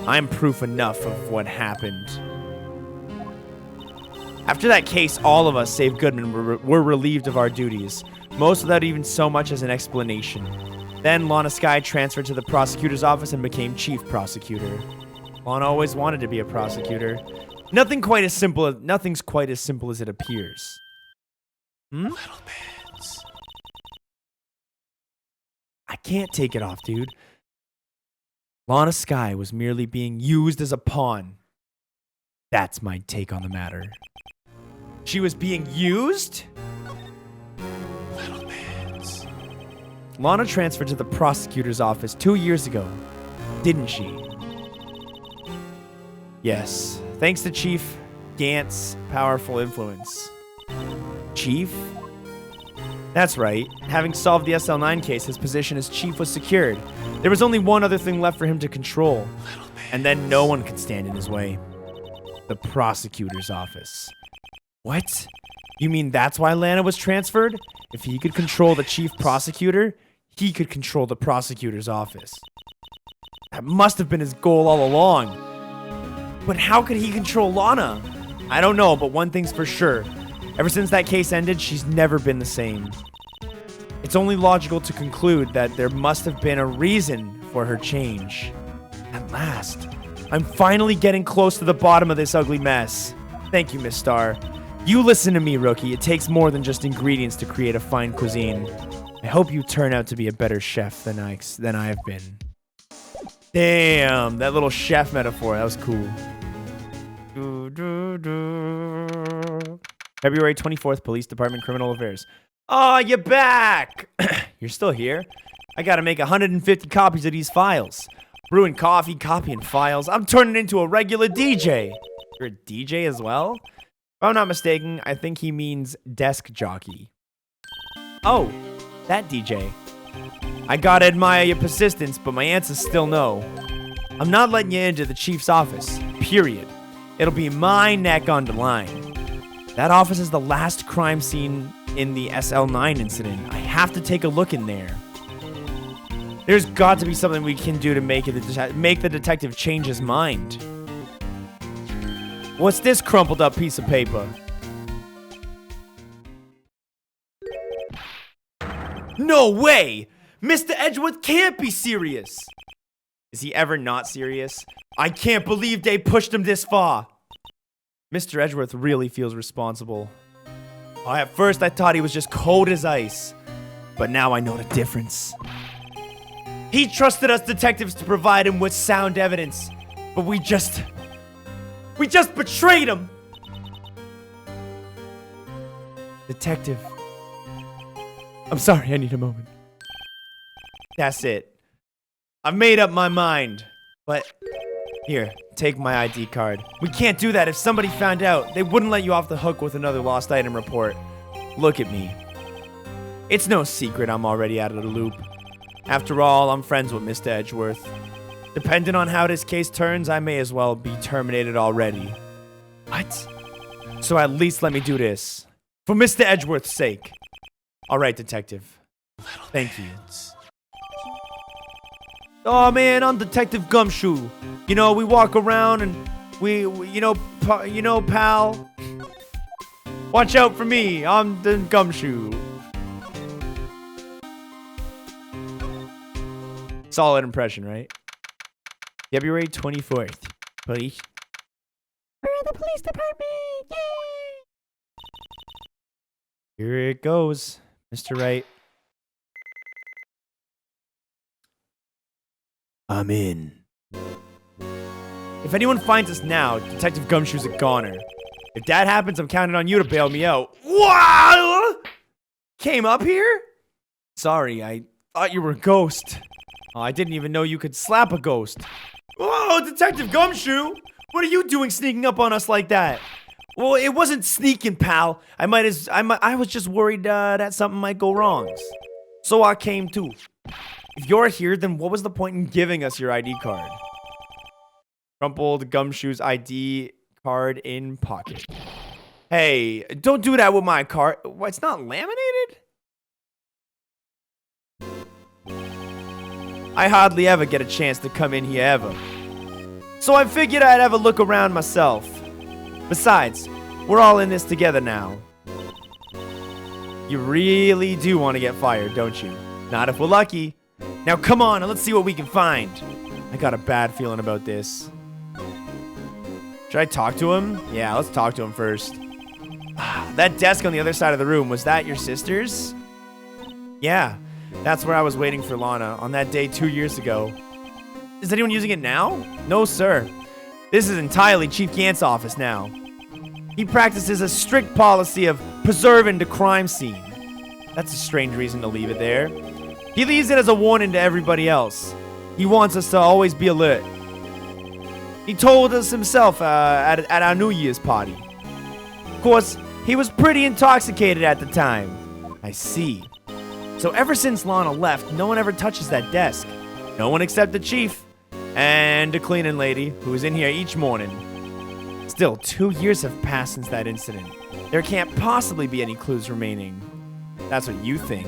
I'm proof enough of what happened. After that case, all of us, save Goodman, were relieved of our duties, most without even so much as an explanation. Then Lana Skye transferred to the prosecutor's office and became chief prosecutor. Lana always wanted to be a prosecutor. Nothing's quite as simple as it appears. Little bits. I can't take it off, dude. Lana Skye was merely being used as a pawn. That's my take on the matter. She was being used? Little bits. Lana transferred to the prosecutor's office 2 years ago, didn't she? Yes, thanks to Chief Gant's powerful influence. Chief? That's right. Having solved the SL9 case, his position as chief was secured. There was only one other thing left for him to control. And then no one could stand in his way. The prosecutor's office. What? You mean that's why Lana was transferred? If he could control the chief prosecutor, he could control the prosecutor's office. That must have been his goal all along. But how could he control Lana? I don't know, but one thing's for sure. Ever since that case ended, she's never been the same. It's only logical to conclude that there must have been a reason for her change. At last, I'm finally getting close to the bottom of this ugly mess. Thank you, Miss Starr. You listen to me, rookie. It takes more than just ingredients to create a fine cuisine. I hope you turn out to be a better chef than I have been. Damn, that little chef metaphor, that was cool. February 24th, Police Department, Criminal Affairs. Oh, you're back! You're still here? I gotta make 150 copies of these files. Brewing coffee, copying files. I'm turning into a regular DJ. You're a DJ as well? If I'm not mistaken, I think he means desk jockey. Oh, that DJ. I gotta admire your persistence, but my answer's still no. I'm not letting you into the chief's office, period. It'll be my neck on the line. That office is the last crime scene in the SL9 incident. I have to take a look in there. There's got to be something we can do to make the detective change his mind. What's this crumpled up piece of paper? No way! Mr. Edgeworth can't be serious! Is he ever not serious? I can't believe they pushed him this far! Mr. Edgeworth really feels responsible. At first I thought he was just cold as ice, but now I know the difference. He trusted us detectives to provide him with sound evidence, but we just betrayed him! Detective. I'm sorry, I need a moment. That's it. I've made up my mind, but here, take my ID card. We can't do that. If somebody found out, they wouldn't let you off the hook with another lost item report. Look at me. It's no secret I'm already out of the loop. After all, I'm friends with Mr. Edgeworth. Depending on how this case turns, I may as well be terminated already. What? So at least let me do this. For Mr. Edgeworth's sake. Alright, detective. Thank you. Oh man, I'm Detective Gumshoe. You know, we walk around and we pal. Watch out for me. I'm the Gumshoe. Solid impression, right? February 24th. Police. We're the police department. Yay! Here it goes, Mr. Wright. I'm in. If anyone finds us now, Detective Gumshoe's a goner. If that happens, I'm counting on you to bail me out. Wow! Came up here? Sorry, I thought you were a ghost. Oh, I didn't even know you could slap a ghost. Oh, Detective Gumshoe! What are you doing sneaking up on us like that? Well, it wasn't sneaking, pal. I was just worried that something might go wrong. So I came too. If you're here, then what was the point in giving us your ID card? Crumpled Gumshoe's ID card in pocket. Hey, don't do that with my card. What, it's not laminated? I hardly ever get a chance to come in here ever. So I figured I'd have a look around myself. Besides, we're all in this together now. You really do want to get fired, don't you? Not if we're lucky. Now come on and let's see what we can find. I got a bad feeling about this. Should I talk to him? Yeah, let's talk to him first. That desk on the other side of the room, was that your sister's? Yeah, that's where I was waiting for Lana on that day 2 years ago. Is anyone using it now? No, sir. This is entirely Chief Gant's office now. He practices a strict policy of preserving the crime scene. That's a strange reason to leave it there. He leaves it as a warning to everybody else. He wants us to always be alert. He told us himself at our New Year's party. Of course, he was pretty intoxicated at the time. I see. So ever since Lana left, no one ever touches that desk. No one except the chief and the cleaning lady who is in here each morning. Still, 2 years have passed since that incident. There can't possibly be any clues remaining. That's what you think.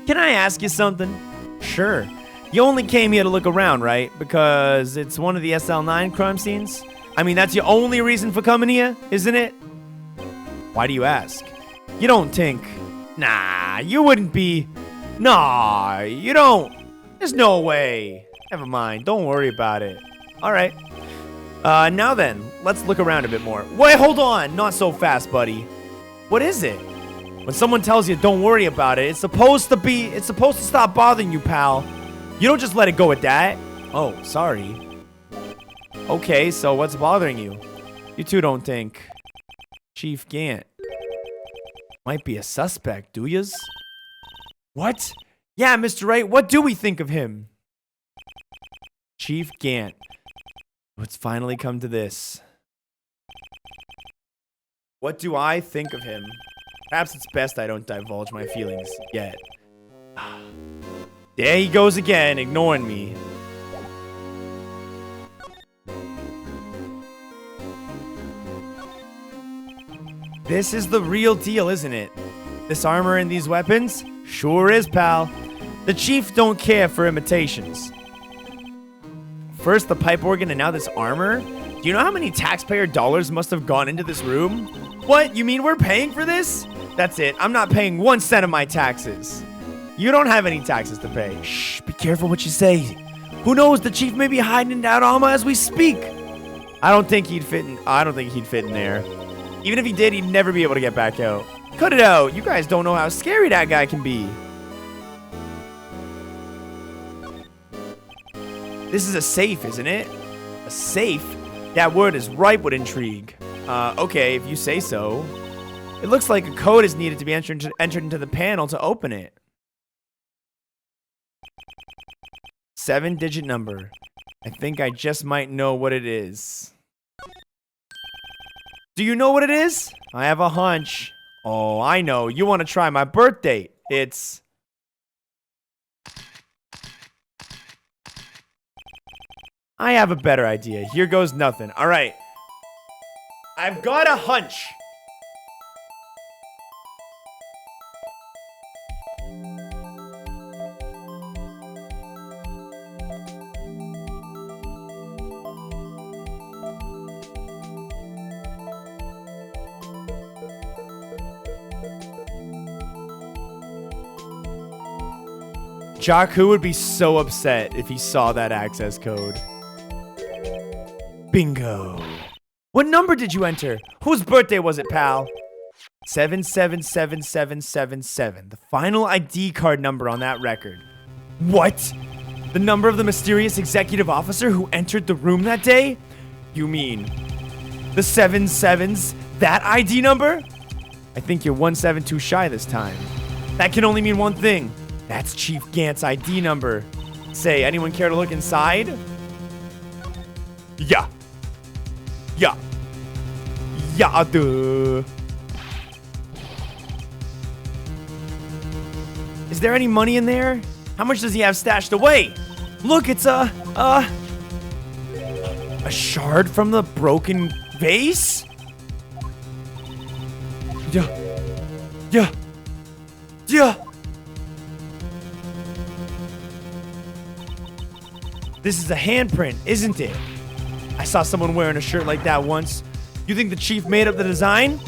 Can I ask you something? Sure. You only came here to look around, right? Because it's one of the SL9 crime scenes? I mean, that's your only reason for coming here, isn't it? Why do you ask? You don't think... Nah, you wouldn't be... Nah, you don't... There's no way. Never mind, don't worry about it. Alright. Now then, let's look around a bit more. Wait, hold on! Not so fast, buddy. What is it? When someone tells you don't worry about it, it's supposed to stop bothering you, pal. You don't just let it go at that. Oh, sorry. Okay, so what's bothering you? You two don't think Chief Gant might be a suspect, do yous? What? Yeah, Mr. Wright, what do we think of him? Chief Gant. It's finally come to this. What do I think of him? Perhaps it's best I don't divulge my feelings yet. There he goes again, ignoring me. This is the real deal, isn't it? This armor and these weapons? Sure is, pal. The chief don't care for imitations. First the pipe organ and now this armor? Do you know how many taxpayer dollars must have gone into this room? What? You mean we're paying for this? That's it. I'm not paying 1 cent of my taxes. You don't have any taxes to pay. Shh, be careful what you say. Who knows? The chief may be hiding in that armor as we speak. I don't think he'd fit in there. Even if he did, he'd never be able to get back out. Cut it out. You guys don't know how scary that guy can be. This is a safe, isn't it? A safe? That word is ripe with intrigue. Okay, if you say so. It looks like a code is needed to be entered into the panel to open it. 7-digit number. I think I just might know what it is. Do you know what it is? I have a hunch. Oh, I know. You want to try my birth date. It's... I have a better idea. Here goes nothing. All right. I've got a hunch. Jakku would be so upset if he saw that access code. Bingo. What number did you enter? Whose birthday was it, pal? 777777. The final ID card number on that record. What? The number of the mysterious executive officer who entered the room that day? You mean the 7 sevens? That ID number? I think you're 1 7 too shy this time. That can only mean one thing. That's Chief Gant's ID number. Say, anyone care to look inside? Yeah. Yeah. Yeah, duh. Is there any money in there? How much does he have stashed away? Look, it's a shard from the broken vase? Yeah. Yeah. Yeah. This is a handprint, isn't it? I saw someone wearing a shirt like that once. You think the chief made up the design?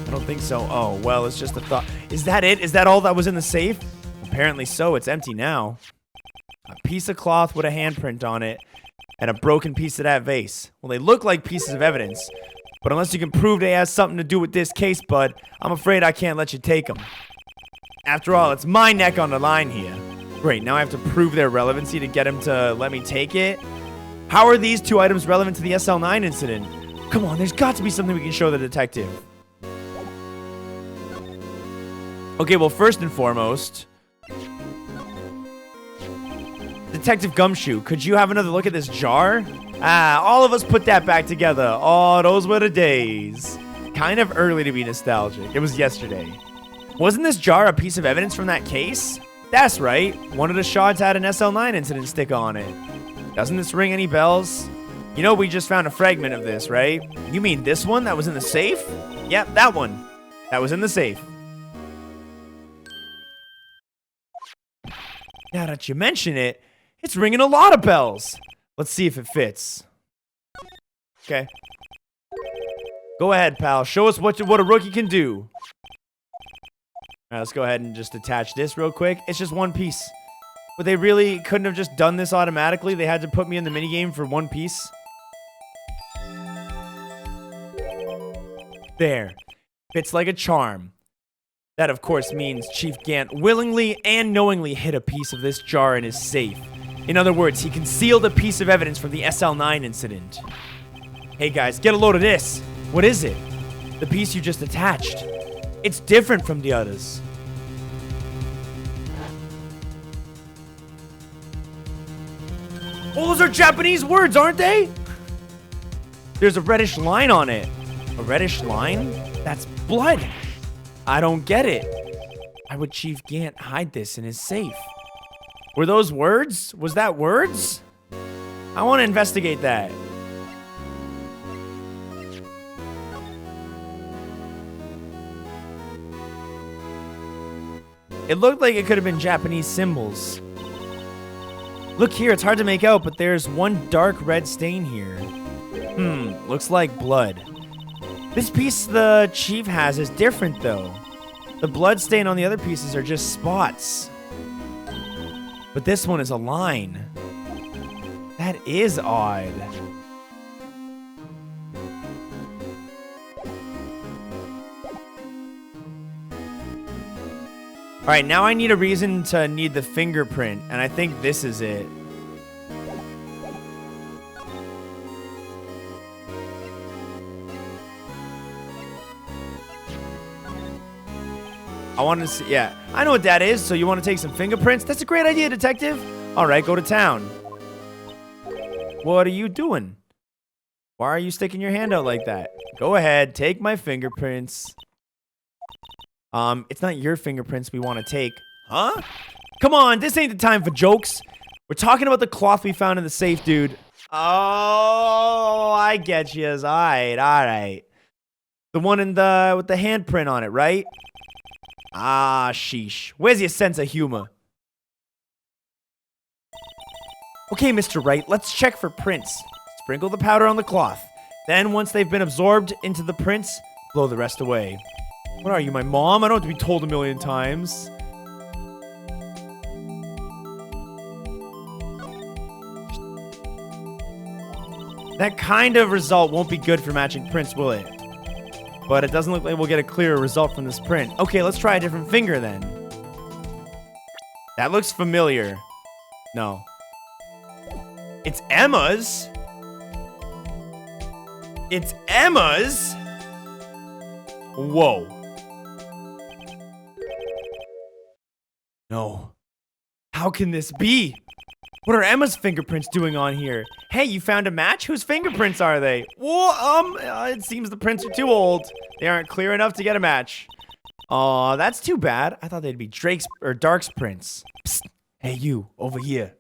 I don't think so. Oh, well, it's just a thought. Is that it? Is that all that was in the safe? Apparently so. It's empty now. A piece of cloth with a handprint on it and a broken piece of that vase. Well, they look like pieces of evidence, but unless you can prove they have something to do with this case, bud, I'm afraid I can't let you take them. After all, it's my neck on the line here. Great, now I have to prove their relevancy to get him to let me take it? How are these two items relevant to the SL9 incident? Come on, there's got to be something we can show the detective. Okay, well, first and foremost, Detective Gumshoe, could you have another look at this jar? Ah, all of us put that back together. Oh, those were the days. Kind of early to be nostalgic. It was yesterday. Wasn't this jar a piece of evidence from that case? That's right. One of the shards had an SL9 incident sticker on it. Doesn't this ring any bells? You know, we just found a fragment of this, right? You mean this one that was in the safe? Yep, that one. That was in the safe. Now that you mention it, it's ringing a lot of bells. Let's see if it fits. Okay. Go ahead, pal. Show us what a rookie can do. All right, let's go ahead and just attach this real quick. It's just one piece. But they really couldn't have just done this automatically. They had to put me in the minigame for one piece. There. Fits like a charm. That, of course, means Chief Gant willingly and knowingly hid a piece of this jar in his safe. In other words, he concealed a piece of evidence from the SL9 incident. Hey guys, get a load of this. What is it? The piece you just attached. It's different from the others. Oh, those are Japanese words, aren't they? There's a reddish line on it. A reddish line? That's blood. I don't get it. Why would Chief Gant hide this in his safe? Were those words? Was that words? I want to investigate that. It looked like it could have been Japanese symbols. Look here, it's hard to make out, but there's one dark red stain here. Looks like blood. This piece the chief has is different, though. The blood stain on the other pieces are just spots. But this one is a line. That is odd. Alright, now I need a reason to need the fingerprint, and I think this is it. I want to see, yeah. I know what that is, so you want to take some fingerprints? That's a great idea, detective. Alright, go to town. What are you doing? Why are you sticking your hand out like that? Go ahead, take my fingerprints. It's not your fingerprints we want to take. Huh? Come on, this ain't the time for jokes. We're talking about the cloth we found in the safe, dude. Oh, I get you. Alright. The one with the handprint on it, right? Ah, sheesh. Where's your sense of humor? Okay, Mr. Wright, let's check for prints. Sprinkle the powder on the cloth. Then, once they've been absorbed into the prints, blow the rest away. What are you, my mom? I don't have to be told a million times. That kind of result won't be good for matching prints, will it? But it doesn't look like we'll get a clearer result from this print. Okay, let's try a different finger then. That looks familiar. No. It's Emma's? It's Emma's? Whoa. No. How can this be? What are Emma's fingerprints doing on here? Hey, you found a match? Whose fingerprints are they? Whoa, it seems the prints are too old. They aren't clear enough to get a match. Aw, that's too bad. I thought they'd be Drake's or Dark's prints. Psst. Hey, you, over here.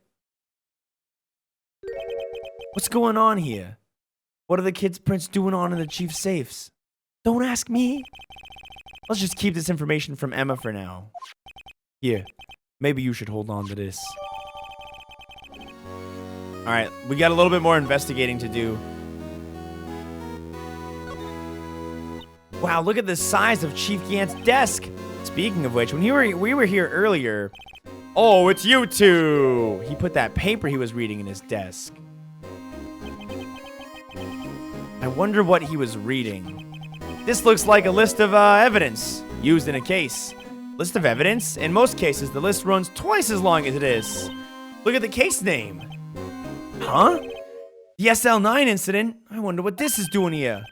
What's going on here? What are the kids' prints doing on in the chief's safes? Don't ask me. Let's just keep this information from Emma for now. Here, maybe you should hold on to this. Alright, we got a little bit more investigating to do. Wow, look at the size of Chief Gant's desk. Speaking of which, when we were here earlier... Oh, it's you two! He put that paper he was reading in his desk. I wonder what he was reading. This looks like a list of evidence used in a case. List of evidence? In most cases, the list runs twice as long as it is. Look at the case name. Huh? The SL9 incident? I wonder what this is doing here.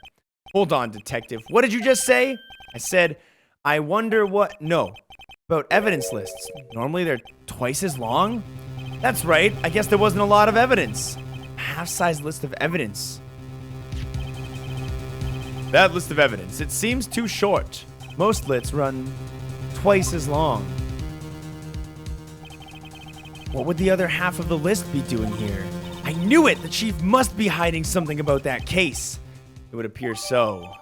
Hold on, detective. What did you just say? I said, I wonder what... No. About evidence lists. Normally they're twice as long? That's right. I guess there wasn't a lot of evidence. A half-size list of evidence. That list of evidence. It seems too short. Most lists run twice as long. What would the other half of the list be doing here? I knew it! The chief must be hiding something about that case. It would appear so.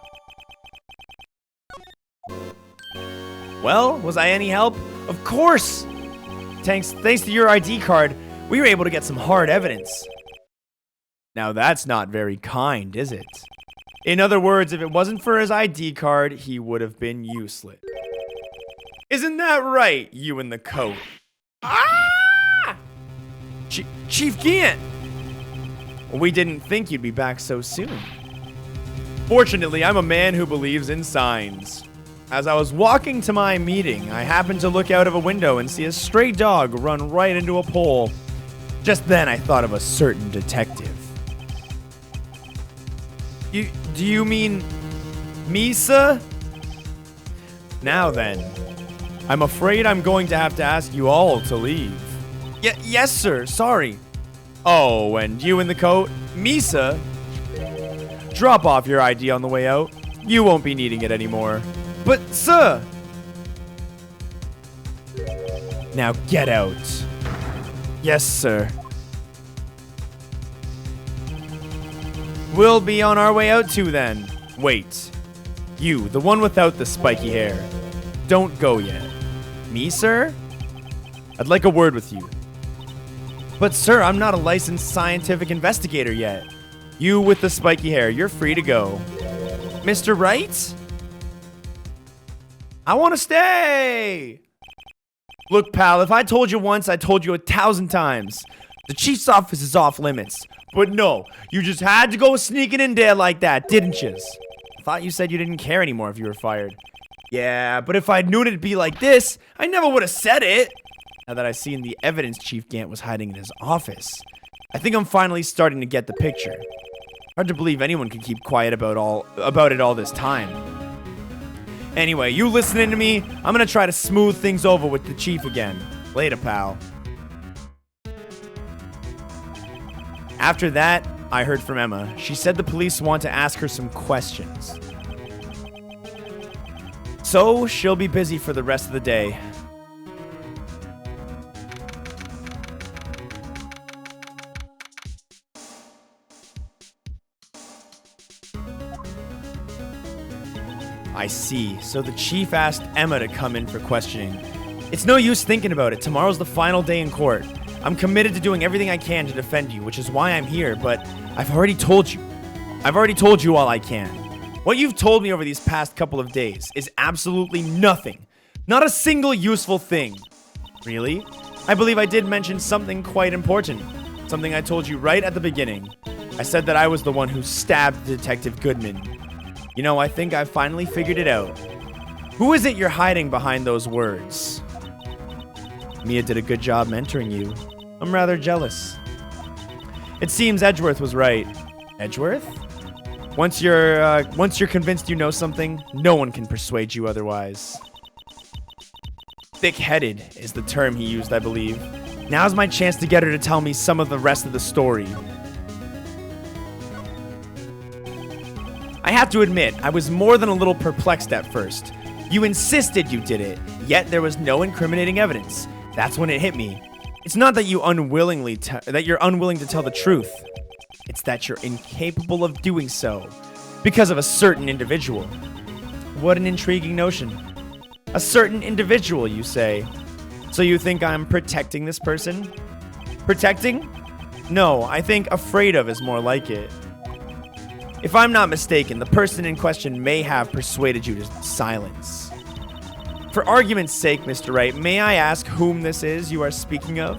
Well, was I any help? Of course! Thanks to your ID card, we were able to get some hard evidence. Now that's not very kind, is it? In other words, if it wasn't for his ID card, he would have been useless. Isn't that right, you in the coat? Ah! Chief Gant! We didn't think you'd be back so soon. Fortunately, I'm a man who believes in signs. As I was walking to my meeting, I happened to look out of a window and see a stray dog run right into a pole. Just then, I thought of a certain detective. Do you mean Misa? Now then, I'm afraid I'm going to have to ask you all to leave. Yes, sir. Sorry. Oh, and you in the coat? Misa? Drop off your ID on the way out. You won't be needing it anymore. But, sir! Now get out. Yes, sir. We'll be on our way out too then. Wait. You, the one without the spiky hair. Don't go yet. Me, sir? I'd like a word with you. But, sir, I'm not a licensed scientific investigator yet. You with the spiky hair, you're free to go. Mr. Wright? I want to stay! Look, pal, if I told you once, I told you 1,000 times. The chief's office is off limits. But no, you just had to go sneaking in there like that, didn't you? I thought you said you didn't care anymore if you were fired. Yeah, but if I'd known it'd be like this, I never would have said it. Now that I've seen the evidence Chief Gant was hiding in his office, I think I'm finally starting to get the picture. Hard to believe anyone could keep quiet about it all this time. Anyway, you listening to me? I'm gonna try to smooth things over with the chief again. Later, pal. After that, I heard from Emma. She said the police want to ask her some questions. So, she'll be busy for the rest of the day. I see. So the chief asked Emma to come in for questioning. It's no use thinking about it. Tomorrow's the final day in court. I'm committed to doing everything I can to defend you, which is why I'm here, but I've already told you. All I can. What you've told me over these past couple of days is absolutely nothing. Not a single useful thing. Really? I believe I did mention something quite important. Something I told you right at the beginning. I said that I was the one who stabbed Detective Goodman. You know, I think I've finally figured it out. Who is it you're hiding behind those words? Mia did a good job mentoring you. I'm rather jealous. It seems Edgeworth was right. Edgeworth? Once you're convinced you know something, no one can persuade you otherwise. Thick-headed is the term he used, I believe. Now's my chance to get her to tell me some of the rest of the story. I have to admit, I was more than a little perplexed at first. You insisted you did it, yet there was no incriminating evidence. That's when it hit me. It's not that you're unwilling to tell the truth. It's that you're incapable of doing so because of a certain individual. What an intriguing notion. A certain individual, you say. So you think I'm protecting this person? Protecting? No, I think afraid of is more like it. If I'm not mistaken, the person in question may have persuaded you to silence. For argument's sake, Mr. Wright, may I ask whom this is you are speaking of?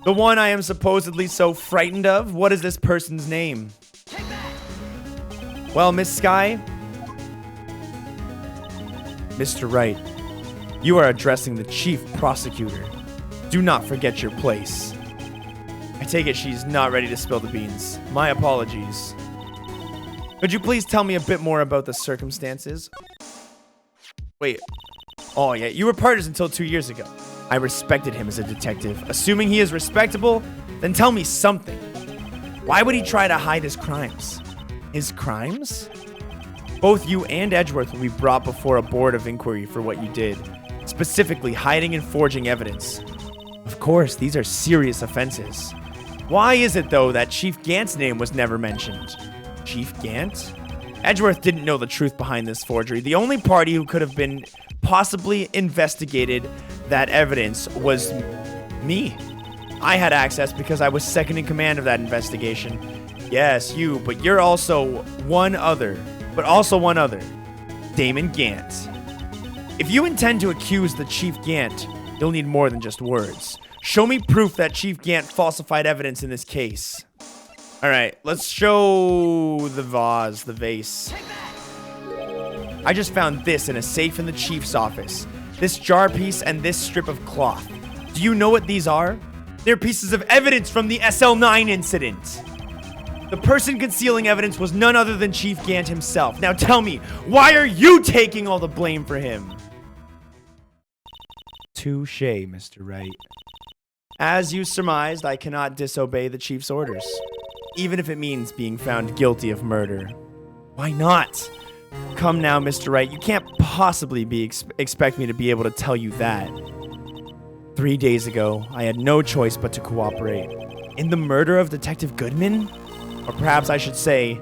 The one I am supposedly so frightened of? What is this person's name? Well, Miss Sky? Mr. Wright, you are addressing the chief prosecutor. Do not forget your place. I take it she's not ready to spill the beans. My apologies. Could you please tell me a bit more about the circumstances? Wait. Oh, yeah, you were partners until 2 years ago. I respected him as a detective. Assuming he is respectable, then tell me something. Why would he try to hide his crimes? His crimes? Both you and Edgeworth will be brought before a board of inquiry for what you did. Specifically, hiding and forging evidence. Of course, these are serious offenses. Why is it, though, that Chief Gant's name was never mentioned? Chief Gant? Edgeworth didn't know the truth behind this forgery. The only party who could have been possibly investigated that evidence was me. I had access because I was second in command of that investigation. Yes, you, but you're also one other. Damon Gant. If you intend to accuse the Chief Gant, you'll need more than just words. Show me proof that Chief Gant falsified evidence in this case. Alright, let's show the vase. I just found this in a safe in the chief's office. This jar piece and this strip of cloth. Do you know what these are? They're pieces of evidence from the SL9 incident. The person concealing evidence was none other than Chief Gant himself. Now tell me, why are you taking all the blame for him? Touché, Mr. Wright. As you surmised, I cannot disobey the chief's orders, even if it means being found guilty of murder. Why not? Come now, Mr. Wright, you can't possibly expect me to be able to tell you that. 3 days ago, I had no choice but to cooperate. In the murder of Detective Goodman? Or perhaps I should say,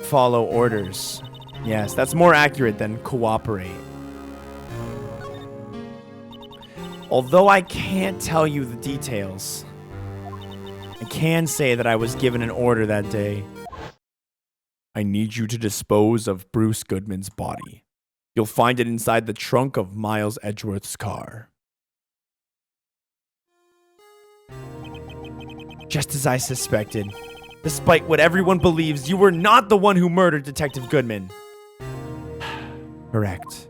follow orders. Yes, that's more accurate than cooperate. Although I can't tell you the details, I can say that I was given an order that day. I need you to dispose of Bruce Goodman's body. You'll find it inside the trunk of Miles Edgeworth's car. Just as I suspected. Despite what everyone believes, you were not the one who murdered Detective Goodman. Correct.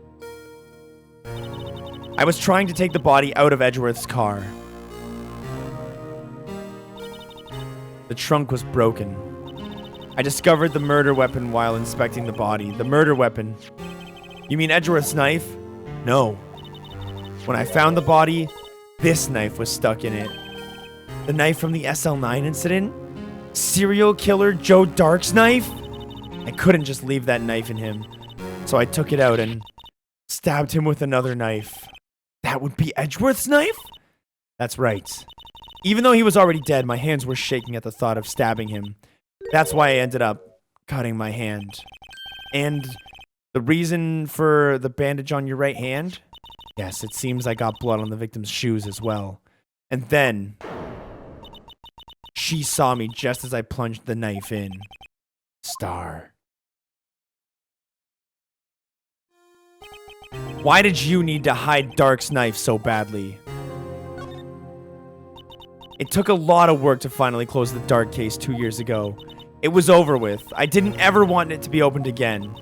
I was trying to take the body out of Edgeworth's car. The trunk was broken. I discovered the murder weapon while inspecting the body. The murder weapon? You mean Edgeworth's knife? No. When I found the body, this knife was stuck in it. The knife from the SL9 incident? Serial killer Joe Dark's knife? I couldn't just leave that knife in him, so I took it out and stabbed him with another knife. That would be Edgeworth's knife? That's right. Even though he was already dead, my hands were shaking at the thought of stabbing him. That's why I ended up cutting my hand. And the reason for the bandage on your right hand? Yes, it seems I got blood on the victim's shoes as well. And then she saw me just as I plunged the knife in. Star. Why did you need to hide Dark's knife so badly? It took a lot of work to finally close the Dark case 2 years ago. It was over with. I didn't ever want it to be opened again.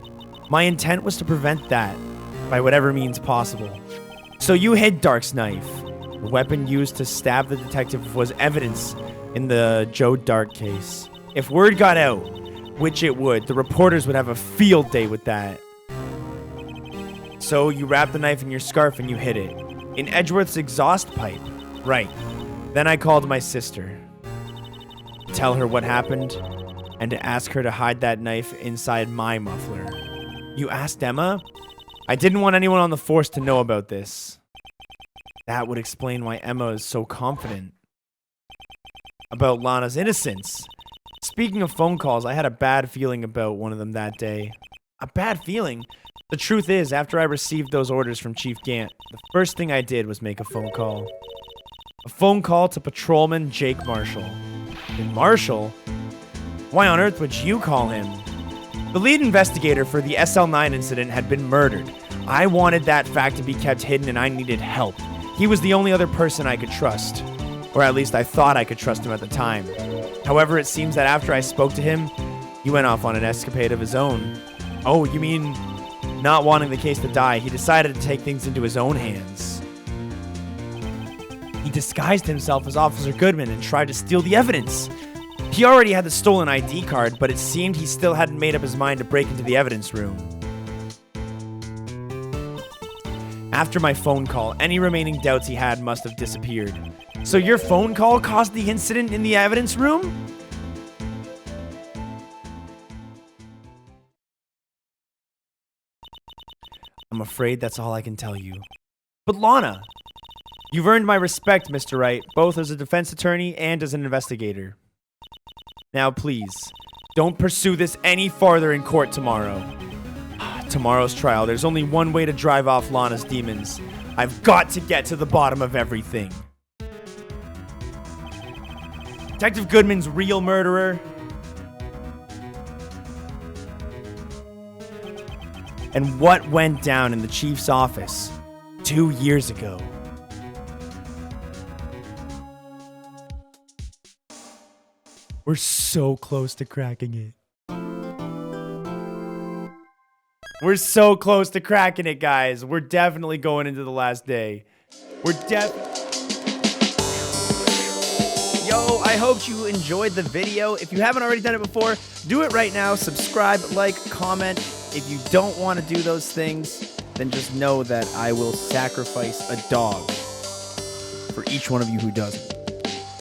My intent was to prevent that, by whatever means possible. So you hid Dark's knife. The weapon used to stab the detective was evidence in the Joe Dark case. If word got out, which it would, the reporters would have a field day with that. So you wrapped the knife in your scarf and you hid it. In Edgeworth's exhaust pipe. Right. Then I called my sister. To tell her what happened and to ask her to hide that knife inside my muffler. You asked Emma? I didn't want anyone on the force to know about this. That would explain why Emma is so confident about Lana's innocence. Speaking of phone calls, I had a bad feeling about one of them that day. A bad feeling? The truth is, after I received those orders from Chief Gant, the first thing I did was make a phone call. A phone call to Patrolman Jake Marshall. And Marshall? Why on earth would you call him? The lead investigator for the SL9 incident had been murdered. I wanted that fact to be kept hidden and I needed help. He was the only other person I could trust. Or at least I thought I could trust him at the time. However, it seems that after I spoke to him, he went off on an escapade of his own. Oh, you mean not wanting the case to die, he decided to take things into his own hands. He disguised himself as Officer Goodman and tried to steal the evidence. He already had the stolen ID card, but it seemed he still hadn't made up his mind to break into the evidence room. After my phone call, any remaining doubts he had must have disappeared. So your phone call caused the incident in the evidence room? I'm afraid that's all I can tell you. But Lana, you've earned my respect, Mr. Wright, both as a defense attorney and as an investigator. Now please, don't pursue this any farther in court tomorrow. Tomorrow's trial, there's only one way to drive off Lana's demons. I've got to get to the bottom of everything. Detective Goodman's real murderer. And what went down in the chief's office 2 years ago. We're so close to cracking it. We're so close to cracking it, guys. We're definitely going into the last day. Yo, I hope you enjoyed the video. If you haven't already done it before, do it right now. Subscribe, like, comment. If you don't want to do those things, then just know that I will sacrifice a dog for each one of you who doesn't.